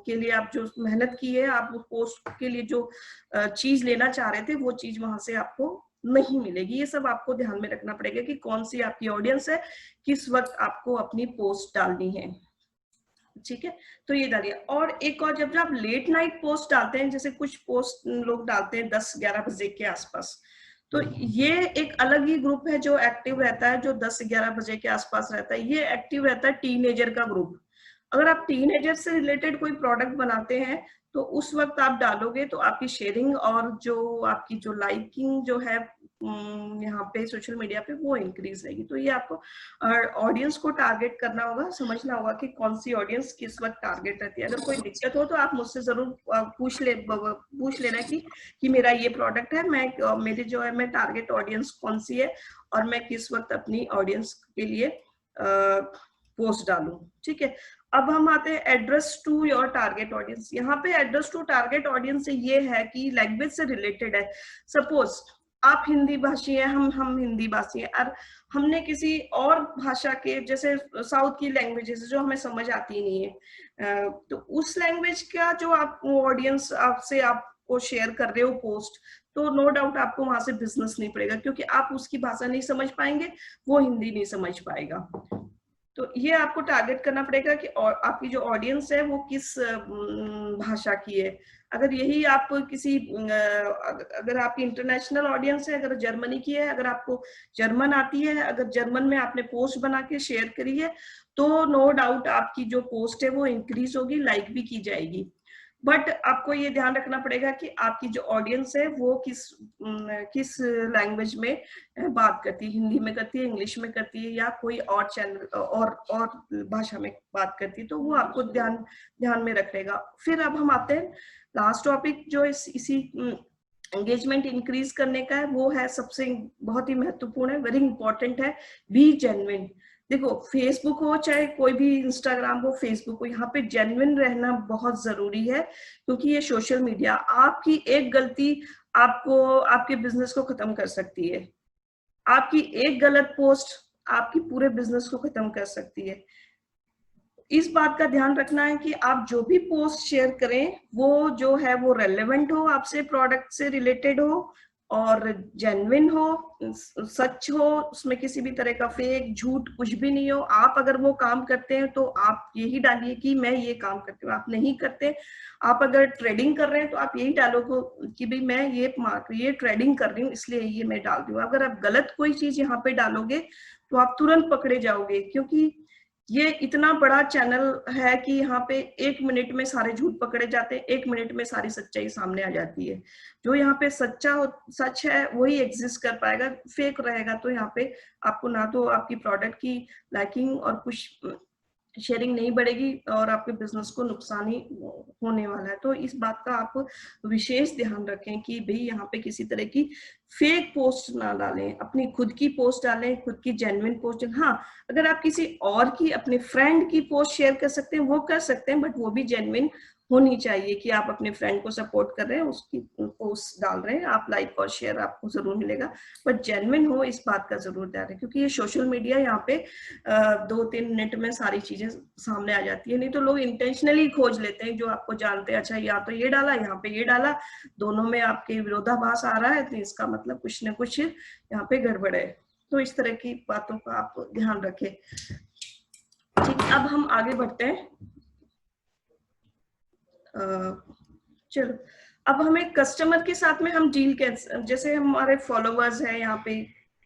के लिए आप जो मेहनत की है, आप उस पोस्ट के लिए जो चीज लेना चाह रहे थे, वो चीज वहां से आपको नहीं मिलेगी। ये सब आपको ध्यान में रखना पड़ेगा कि कौन सी आपकी ऑडियंस है, किस वक्त आपको अपनी पोस्ट डालनी है। ठीक है, तो ये डालिए। और एक और, जब आप लेट नाइट पोस्ट डालते हैं, जैसे कुछ पोस्ट लोग डालते हैं 10-11 बजे के आसपास, तो ये एक अलग ही ग्रुप है जो एक्टिव रहता है, जो 10-11 बजे के आसपास रहता है। ये एक्टिव रहता है टीनेजर का ग्रुप। अगर आप टीनेजर से रिलेटेड कोई प्रोडक्ट बनाते हैं तो उस वक्त आप डालोगे तो आपकी शेयरिंग और जो आपकी जो लाइकिंग जो है यहाँ पे सोशल मीडिया पे वो इंक्रीज रहेगी। तो ये आपको ऑडियंस को टारगेट करना होगा, समझना होगा कि कौन सी ऑडियंस किस वक्त टारगेट रहती है। अगर कोई दिक्कत हो तो आप मुझसे जरूर पूछ लेना कि मेरा ये प्रोडक्ट है, मैं मेरी जो है मैं टारगेट ऑडियंस कौन सी है और मैं किस वक्त अपनी ऑडियंस के लिए पोस्ट डालूं। ठीक है, अब हम आते हैं address to your target audience. यहाँ पे एड्रेस टू टारगेट ऑडियंस से ये है कि लैंग्वेज से रिलेटेड है। सपोज आप हिंदी भाषी हैं, हम हिंदी भाषी हैं, और हमने किसी और भाषा के जैसे साउथ की लैंग्वेजेस जो हमें समझ आती नहीं है, तो उस लैंग्वेज का जो आप ऑडियंस आपसे आपको शेयर कर रहे हो पोस्ट, तो नो डाउट आपको वहां से बिजनेस नहीं पड़ेगा, क्योंकि आप उसकी भाषा नहीं समझ पाएंगे, वो हिंदी नहीं समझ पाएगा। तो ये आपको टारगेट करना पड़ेगा कि आपकी जो ऑडियंस है वो किस भाषा की है। अगर यही आप किसी अगर आपकी इंटरनेशनल ऑडियंस है, अगर जर्मनी की है, अगर आपको जर्मन आती है, अगर जर्मन में आपने पोस्ट बना के शेयर करी है, तो नो डाउट आपकी जो पोस्ट है वो इंक्रीज होगी, लाइक भी की जाएगी। बट आपको ये ध्यान रखना पड़ेगा कि आपकी जो ऑडियंस है वो किस लैंग्वेज में बात करती है, हिंदी में करती है, इंग्लिश में करती है, या कोई और चैनल और भाषा में बात करती है, तो वो आपको ध्यान में रखेगा। फिर अब हम आते हैं लास्ट टॉपिक जो इसी एंगेजमेंट इंक्रीज करने का है, वो है सबसे बहुत ही महत्वपूर्ण है, वेरी इंपॉर्टेंट है, बी जेन्युइन। देखो, फेसबुक हो चाहे कोई भी इंस्टाग्राम हो, फेसबुक हो, यहाँ पे जेन्युइन रहना बहुत जरूरी है, क्योंकि ये सोशल मीडिया, आपकी एक गलती आपको आपके बिजनेस को खत्म कर सकती है। आपकी एक गलत पोस्ट आपकी पूरे बिजनेस को खत्म कर सकती है। इस बात का ध्यान रखना है कि आप जो भी पोस्ट शेयर करें वो जो है वो रेलेवेंट हो, आपसे प्रोडक्ट से रिलेटेड हो, और जेन्युइन हो, सच हो, उसमें किसी भी तरह का फेक झूठ कुछ भी नहीं हो। आप अगर वो काम करते हैं तो आप यही डालिए कि मैं ये काम करती हूँ। आप नहीं करते, आप अगर ट्रेडिंग कर रहे हैं तो आप यही डालो कि भाई मैं ये ट्रेडिंग कर रही हूँ इसलिए ये मैं डाल रही हूँ। अगर आप गलत कोई चीज यहाँ पे डालोगे तो आप तुरंत पकड़े जाओगे, क्योंकि ये इतना बड़ा चैनल है कि यहाँ पे 1 मिनट में सारे झूठ पकड़े जाते हैं, 1 मिनट में सारी सच्चाई सामने आ जाती है। जो यहाँ पे सच है वही एग्जिस्ट कर पाएगा, फेक रहेगा तो यहाँ पे आपको ना तो आपकी प्रोडक्ट की लाइकिंग और कुछ शेयरिंग नहीं बढ़ेगी और आपके बिजनेस को नुकसान ही होने वाला है। तो इस बात का आप विशेष ध्यान रखें कि भाई यहाँ पे किसी तरह की फेक पोस्ट ना डालें, अपनी खुद की पोस्ट डालें, खुद की जेन्युइन पोस्ट। हाँ, अगर आप किसी और की, अपने फ्रेंड की पोस्ट शेयर कर सकते हैं वो कर सकते हैं, बट वो भी जेन्युइन होनी चाहिए कि आप अपने फ्रेंड को सपोर्ट कर रहे हैं, उसकी पोस्ट डाल रहे हैं, आप लाइक और शेयर आपको जरूर मिलेगा, बट जेन्युइन हो, इस बात का जरूर ध्यान रखें, क्योंकि ये सोशल मीडिया यहाँ पे 2-3 मिनट में सारी चीजें सामने आ जाती है। नहीं तो लोग इंटेंशनली खोज लेते हैं जो आपको जानते हैं, अच्छा यहाँ तो ये डाला, यहाँ पे ये डाला, दोनों में आपके विरोधाभास आ रहा है, तो इसका मतलब कुछ न कुछ यहाँ पे गड़बड़ है। तो इस तरह की बातों का आप ध्यान रखें। ठीक, अब हम आगे बढ़ते हैं। चलो, अब हमें कस्टमर के साथ में हम डील कैसे, जैसे हमारे फॉलोवर्स हैं, यहाँ पे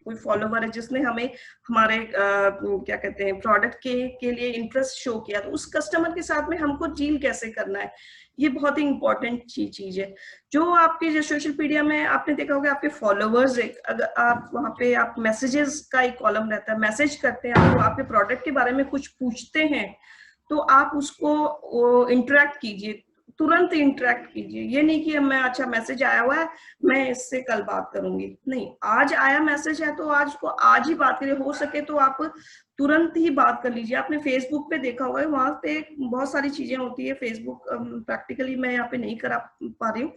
कोई फॉलोवर है जिसने हमें हमारे क्या कहते हैं प्रोडक्ट के लिए इंटरेस्ट शो किया, तो उस कस्टमर के साथ में हमको डील कैसे करना है, ये बहुत ही इंपॉर्टेंट चीज है। जो आपके जो सोशल मीडिया में आपने देखा होगा, आपके फॉलोवर्स है, अगर आप वहाँ पे आप मैसेजेस का एक कॉलम रहता है, मैसेज करते हैं, आपको आपके प्रोडक्ट के बारे में कुछ पूछते हैं, तो आप उसको इंटरेक्ट कीजिए, तुरंत इंटरेक्ट कीजिए। ये नहीं कि मैं अच्छा मैसेज आया हुआ है मैं इससे कल बात करूंगी, नहीं, आज आया मैसेज है तो आज को आज ही बात करिए। हो सके तो आप तुरंत ही बात कर लीजिए। आपने फेसबुक पे देखा होगा, वहां पे बहुत सारी चीजें होती है, फेसबुक प्रैक्टिकली मैं यहाँ पे नहीं करा पा रही हूँ,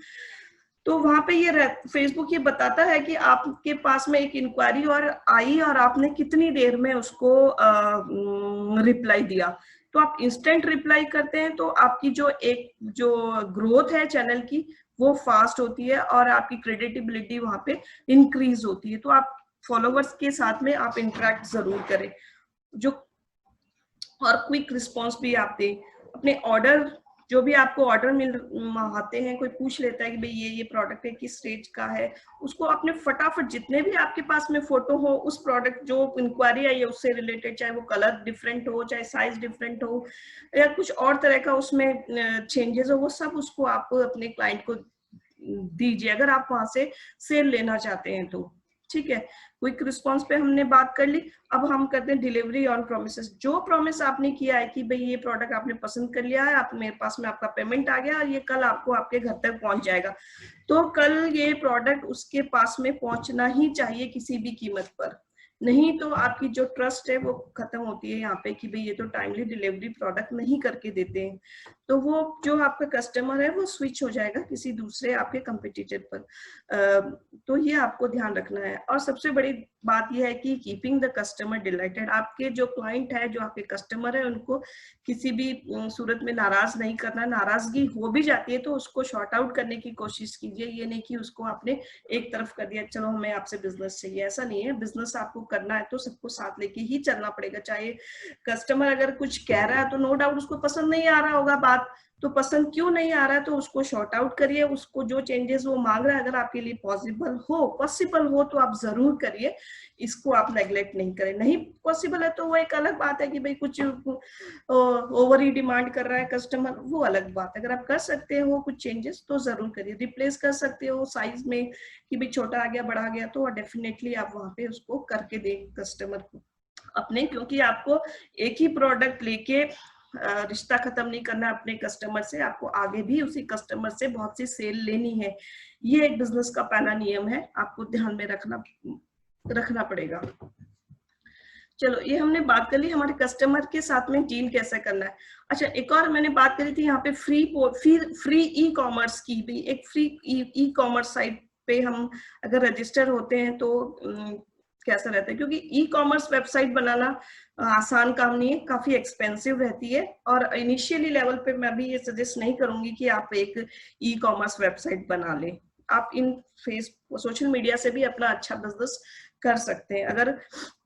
तो वहां पे ये फेसबुक ये बताता है कि आपके पास में एक इंक्वायरी और आई और आपने कितनी देर में उसको रिप्लाई दिया। तो आप इंस्टेंट रिप्लाई करते हैं तो आपकी जो ग्रोथ है चैनल की वो फास्ट होती है और आपकी क्रेडिटेबिलिटी वहां पे इंक्रीज होती है। तो आप फॉलोवर्स के साथ में आप इंटरेक्ट जरूर करें, जो और क्विक रिस्पॉन्स भी आप दें। अपने ऑर्डर जो भी आपको ऑर्डर आते हैं, कोई पूछ लेता है कि भाई ये प्रोडक्ट है, किस स्टेज का है, उसको आपने फटाफट जितने भी आपके पास में फोटो हो उस प्रोडक्ट जो इंक्वायरी आई है उससे रिलेटेड, चाहे वो कलर डिफरेंट हो, चाहे साइज डिफरेंट हो, या कुछ और तरह का उसमें चेंजेस हो, वो सब उसको आप अपने क्लाइंट को दीजिए अगर आप वहां से सेल लेना चाहते हैं तो। ठीक है, क्विक रिस्पांस पे हमने बात कर ली। अब हम करते हैं डिलीवरी ऑन प्रोमिसेस। जो प्रॉमिस आपने किया है कि भाई ये प्रोडक्ट आपने पसंद कर लिया है, आप मेरे पास में आपका पेमेंट आ गया और ये कल आपको आपके घर तक पहुंच जाएगा, तो कल ये प्रोडक्ट उसके पास में पहुंचना ही चाहिए किसी भी कीमत पर। नहीं तो आपकी जो ट्रस्ट है वो खत्म होती है यहाँ पे कि भाई ये तो टाइमली डिलीवरी प्रोडक्ट नहीं करके देते हैं, तो वो जो आपका कस्टमर है वो स्विच हो जाएगा किसी दूसरे आपके कंपटीटर पर। तो ये आपको ध्यान रखना है। और सबसे बड़ी बात यह है कि कीपिंग द कस्टमर डिलाइटेड। आपके जो क्लाइंट है, जो आपके कस्टमर है, उनको किसी भी सूरत में नाराज नहीं करना। नाराजगी हो भी जाती है तो उसको शॉर्ट आउट करने की कोशिश कीजिए, ये नहीं कि उसको आपने एक तरफ कर दिया, चलो हमें आपसे बिजनेस चाहिए, ऐसा नहीं है। बिजनेस आपको करना है तो सबको साथ लेके ही चलना पड़ेगा। चाहे कस्टमर अगर कुछ कह रहा है तो नो डाउट उसको पसंद नहीं आ रहा होगा बात, तो पसंद क्यों नहीं आ रहा है तो उसको शॉर्ट आउट करिए, उसको जो चेंजेस वो मांग रहा है अगर आपके लिए पॉसिबल हो तो आप जरूर करिए, इसको आप नेग्लेक्ट नहीं करें। नहीं पॉसिबल है तो वो एक अलग बात है कि भाई कुछ ओवर ही डिमांड कर रहा है कस्टमर, वो अलग बात है। अगर आप कर सकते हो कुछ चेंजेस तो जरूर करिए। रिप्लेस कर सकते हो साइज में कि भाई छोटा आ गया, बड़ा आ गया, तो डेफिनेटली आप वहां पे उसको करके दें कस्टमर को अपने, क्योंकि आपको एक ही प्रोडक्ट लेके रिश्ता खत्म नहीं करना अपने कस्टमर से, आपको आगे भी उसी कस्टमर से बहुत सी सेल लेनी है। ये एक बिजनेस का पहला नियम है, आपको ध्यान में रखना पड़ेगा। चलो, ये हमने बात कर ली हमारे कस्टमर के साथ में डील कैसे करना है। अच्छा, एक और मैंने बात करी थी यहाँ पे फ्री ई कॉमर्स की भी। एक फ्री ई कॉमर्स साइट पे हम अगर रजिस्टर होते हैं तो कैसा रहता है, क्योंकि ई कॉमर्स वेबसाइट बनाना आसान काम नहीं है, काफी एक्सपेंसिव रहती है। और इनिशियली लेवल पे मैं भी ये सजेस्ट नहीं करूंगी कि आप एक ई कॉमर्स वेबसाइट बना लें। आप इन सोशल मीडिया से भी अपना अच्छा बिजनेस कर सकते हैं। अगर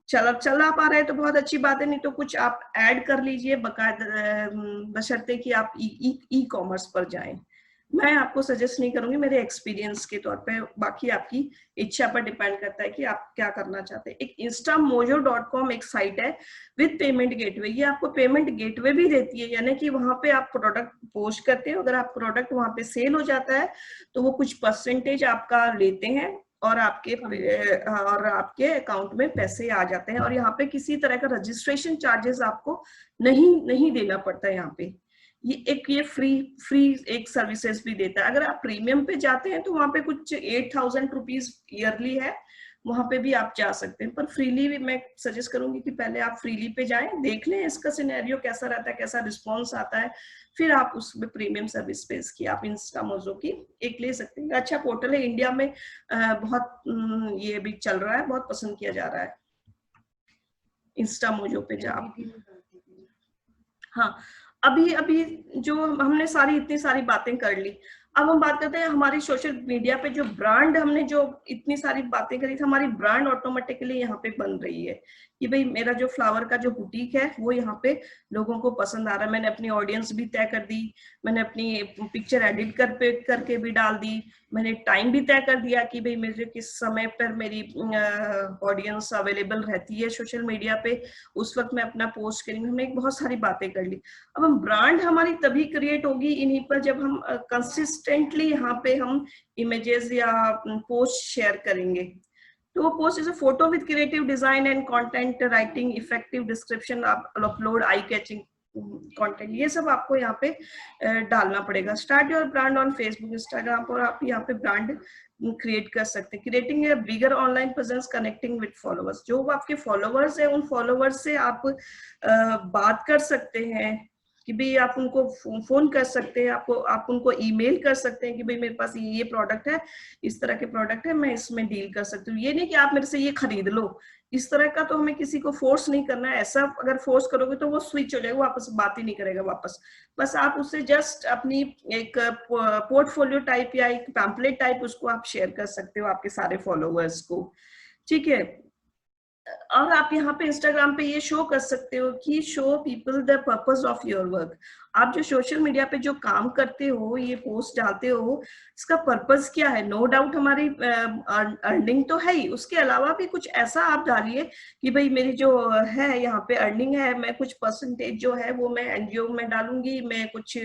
चला पा रहे हैं तो बहुत अच्छी बात है, नहीं तो कुछ आप ऐड कर लीजिए बकायदा, बशर्ते कि आप ई कॉमर्स पर जाएं। मैं आपको सजेस्ट नहीं करूंगी मेरे एक्सपीरियंस के तौर पे, बाकी आपकी इच्छा पर डिपेंड करता है कि आप क्या करना चाहते हैं। एक instamojo.com एक साइट है विद पेमेंट गेटवे। ये आपको पेमेंट गेटवे भी देती है, यानी कि वहां पे आप प्रोडक्ट पोस्ट करते हो, अगर आप प्रोडक्ट वहां पे सेल हो जाता है तो वो कुछ परसेंटेज आपका लेते हैं और आपके अकाउंट में पैसे आ जाते हैं। और यहाँ पे किसी तरह का रजिस्ट्रेशन चार्जेस आपको नहीं देना पड़ता है। यहाँ पे ये फ्री एक सर्विसेज भी देता है। अगर आप प्रीमियम पे जाते हैं तो वहां पे कुछ 8,000 रुपीज ईयरली है, वहां पे भी आप जा सकते हैं। पर फ्रीली भी मैं सजेस्ट करूंगी कि पहले आप फ्रीली पे जाएं, देख लें इसका सिनेरियो कैसा रहता है, कैसा रिस्पॉन्स आता है, फिर आप उसमें प्रीमियम सर्विस पे इसकी आप इंस्टामोजो की एक ले सकते हैं। अच्छा पोर्टल है, इंडिया में बहुत ये भी चल रहा है, बहुत पसंद किया जा रहा है इंस्टामोजो पे जाओ। हाँ, अभी जो हमने इतनी सारी बातें कर ली, अब हम बात करते हैं हमारी सोशल मीडिया पे जो ब्रांड, हमने जो इतनी सारी बातें करी थी, हमारी ब्रांड ऑटोमेटिकली यहाँ पे बन रही है कि भाई मेरा जो फ्लावर का जो बुटीक है वो यहाँ पे लोगों को पसंद आ रहा है। मैंने अपनी ऑडियंस भी तय कर दी, मैंने अपनी पिक्चर एडिट करके भी डाल दी, मैंने टाइम भी तय कर दिया कि भाई मेरे किस समय पर मेरी ऑडियंस अवेलेबल रहती है सोशल मीडिया पे, उस वक्त मैं अपना पोस्ट करूंगी। हमने बहुत सारी बातें कर ली। अब हम ब्रांड हमारी तभी क्रिएट होगी इन्हीं पर जब हम कंसिस्टेंटली यहाँ पे हम इमेजेस या पोस्ट शेयर करेंगे। तो वो पोस्ट जैसे photo with creative design and content writing, effective description, upload eye catching content, ये सब आपको यहाँ पे डालना पड़ेगा। Start your brand on Facebook, Instagram पर आप यहाँ पे ब्रांड क्रिएट कर सकते हैं। Creating a bigger online presence, connecting with followers, जो आपके फॉलोअर्स है उन फॉलोअर्स से आप बात कर सकते हैं कि भाई आप उनको फोन कर सकते हैं, आप उनको ईमेल कर सकते हैं कि भाई मेरे पास ये प्रोडक्ट है, इस तरह के प्रोडक्ट है, मैं इसमें डील कर सकती हूँ। ये नहीं कि आप मेरे से ये खरीद लो, इस तरह का तो हमें किसी को फोर्स नहीं करना है। ऐसा अगर फोर्स करोगे तो वो स्विच हो जाएगा, वापस बात ही नहीं करेगा वापस। बस आप उससे जस्ट अपनी एक पोर्टफोलियो टाइप या एक पैम्पलेट टाइप उसको आप शेयर कर सकते हो आपके सारे फॉलोअर्स को। ठीक है, और आप यहाँ पे इंस्टाग्राम पे ये शो कर सकते हो कि show people the purpose of your work. आप जो सोशल मीडिया पे जो काम करते हो, ये पोस्ट डालते हो, इसका पर्पस क्या है। नो डाउट हमारी अर्निंग तो है ही, उसके अलावा भी कुछ ऐसा आप डालिए कि भाई मेरी जो है यहाँ पे अर्निंग है, मैं कुछ परसेंटेज जो है वो मैं एनजीओ में डालूंगी, मैं कुछ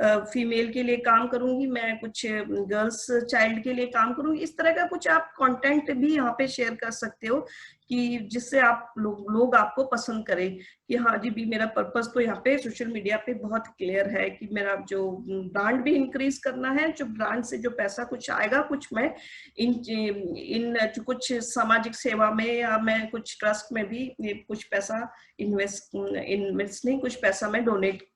फीमेल के लिए काम करूंगी, मैं कुछ गर्ल्स चाइल्ड के लिए काम करूंगी। इस तरह का कुछ आप कंटेंट भी यहाँ पे शेयर कर सकते हो कि जिससे आप लोग आपको पसंद करें कि हाँ जी भी मेरा पर्पस तो यहाँ पे सोशल मीडिया पे बहुत क्लियर है कि मेरा जो ब्रांड भी इंक्रीज करना है, जो ब्रांड से जो पैसा कुछ आएगा कुछ मैं इन कुछ सामाजिक सेवा में या मैं कुछ ट्रस्ट में भी कुछ पैसा इन्वेस्ट नहीं, कुछ पैसा मैं डोनेट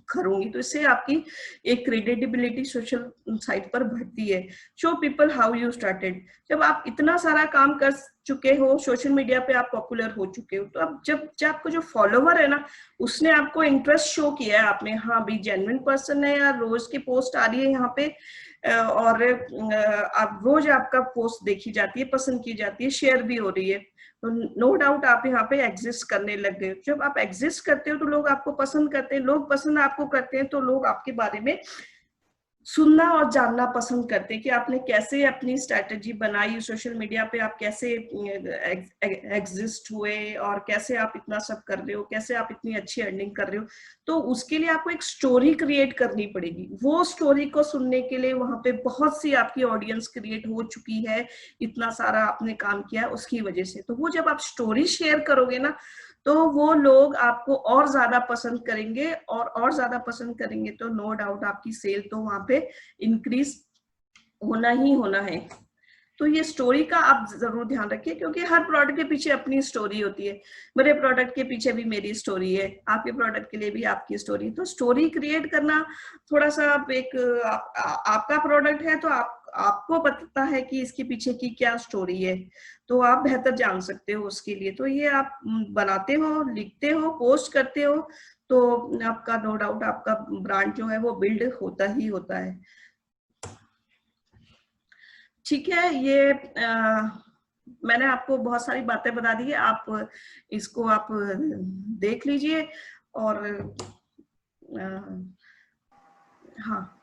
करूंगी। तो इससे आपकी एक क्रेडिबिलिटी सोशल साइट पर बढ़ती है। Show people how you started. जब आप इतना सारा काम कर चुके हो सोशल मीडिया पे, आप पॉपुलर हो चुके हो, तो अब जब आपको जो फॉलोवर है ना, उसने आपको इंटरेस्ट शो किया है आप में, हाँ भी जेन्युइन पर्सन है, या रोज की पोस्ट आ रही है यहाँ पे और आप रोज आपका पोस्ट देखी जाती है, पसंद की जाती है, शेयर भी हो रही है, तो नो डाउट आप यहाँ पे एग्जिस्ट करने लग गए। जब आप एग्जिस्ट करते हो तो लोग आपको पसंद करते हैं, लोग पसंद आपको करते हैं तो लोग आपके बारे में सुनना और जानना पसंद करते हैं कि आपने कैसे अपनी स्ट्रैटेजी बनाई सोशल मीडिया पे, आप कैसे एग्जिस्ट हुए और कैसे आप इतना सब कर रहे हो, कैसे आप इतनी अच्छी अर्निंग कर रहे हो। तो उसके लिए आपको एक स्टोरी क्रिएट करनी पड़ेगी। वो स्टोरी को सुनने के लिए वहां पे बहुत सी आपकी ऑडियंस क्रिएट हो चुकी है, इतना सारा आपने काम किया उसकी वजह से। तो वो जब आप स्टोरी शेयर करोगे ना, तो वो लोग आपको और ज्यादा पसंद करेंगे, और ज्यादा पसंद करेंगे तो नो डाउट आपकी सेल तो वहां पे इंक्रीज होना ही होना है। तो ये स्टोरी का आप जरूर ध्यान रखिए, क्योंकि हर प्रोडक्ट के पीछे अपनी स्टोरी होती है। मेरे प्रोडक्ट के पीछे भी मेरी स्टोरी है, आपके प्रोडक्ट के लिए भी आपकी स्टोरी। तो स्टोरी क्रिएट करना थोड़ा सा आपका प्रोडक्ट है तो आपको पता है कि इसके पीछे की क्या स्टोरी है, तो आप बेहतर जान सकते हो उसके लिए। तो ये आप बनाते हो, लिखते हो, पोस्ट करते हो, तो आपका नो डाउट आपका ब्रांड जो है वो बिल्ड होता ही होता है। ठीक है, ये मैंने आपको बहुत सारी बातें बता दी है, आप इसको आप देख लीजिए। और हाँ,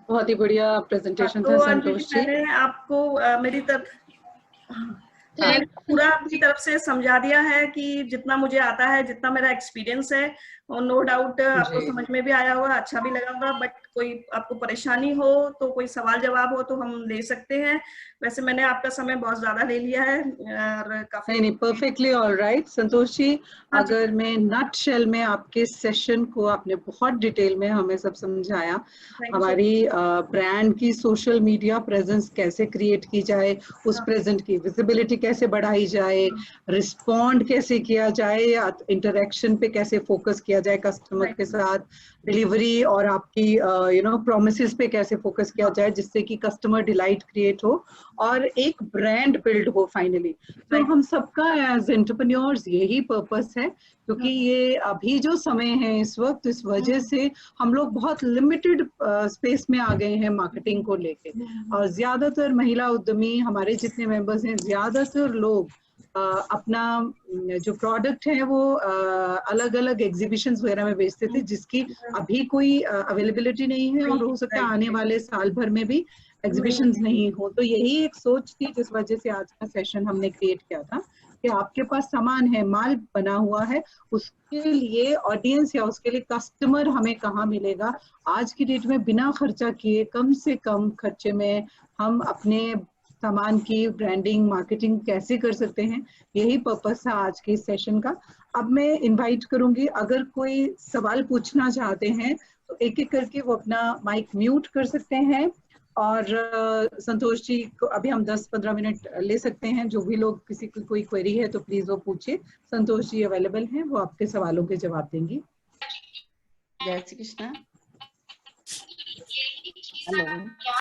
बहुत ही बढ़िया प्रेजेंटेशन था तो संतोष जी। मैंने आपको मेरी तरफ मैंने पूरा अपनी तरफ से समझा दिया है कि जितना मुझे आता है, जितना मेरा एक्सपीरियंस है, और नो डाउट आपको समझ में भी आया होगा, अच्छा भी लगा होगा। बट कोई आपको परेशानी हो तो, कोई सवाल जवाब हो तो हम ले सकते हैं। वैसे मैंने आपका समय बहुत ज्यादा ले लिया है और काफी नहीं, परफेक्टली ऑलराइट संतोष जी। अगर मैं नट शेल में आपके सेशन को आपने बहुत डिटेल में हमें सब समझाया, हमारी ब्रांड की सोशल मीडिया प्रेजेंस कैसे क्रिएट की जाए, उस प्रेजेंट की विजिबिलिटी कैसे बढ़ाई जाए, रिस्पॉन्ड कैसे किया जाए, इंटरेक्शन पे कैसे फोकस किया जाए कस्टमर के साथ, डिलीवरी और आपकी प्रोमिसेस पे कैसे फोकस किया जाए जिससे कि कस्टमर डिलाइट क्रिएट हो और एक ब्रांड बिल्ड हो फाइनली। तो हम सबका एज एंटरप्रेन्योर्स यही पर्पस है, क्योंकि ये अभी जो समय है इस वक्त, इस वजह से हम लोग बहुत लिमिटेड स्पेस में आ गए हैं मार्केटिंग को लेके, और ज्यादातर महिला उद्यमी हमारे जितने मेंबर्स हैं, ज्यादातर लोग अपना जो प्रोडक्ट है वो अलग अलग एग्जीबिशंस वगैरह में बेचते थे, जिसकी अभी कोई अवेलेबिलिटी नहीं है, और हो सकता है आने वाले साल भर में भी एग्जीबिशंस नहीं हो। तो यही एक सोच थी जिस वजह से आज का सेशन हमने क्रिएट किया था कि आपके पास सामान है, माल बना हुआ है, उसके लिए ऑडियंस या उसके लिए कस्टमर हमें कहाँ मिलेगा। आज की डेट में बिना खर्चा किए, कम से कम खर्चे में हम अपने सामान की ब्रांडिंग मार्केटिंग कैसे कर सकते हैं, यही पर्पस था आज के इस सेशन का। अब मैं इनवाइट करूंगी, अगर कोई सवाल पूछना चाहते हैं तो एक एक करके वो अपना माइक म्यूट कर सकते हैं। और संतोष जी को अभी हम 10-15 मिनट ले सकते हैं, जो भी लोग किसी की कोई क्वेरी है तो प्लीज वो पूछिए, संतोष जी अवेलेबल हैं, वो आपके सवालों के जवाब देंगी। जय श्री कृष्णा। हेलो।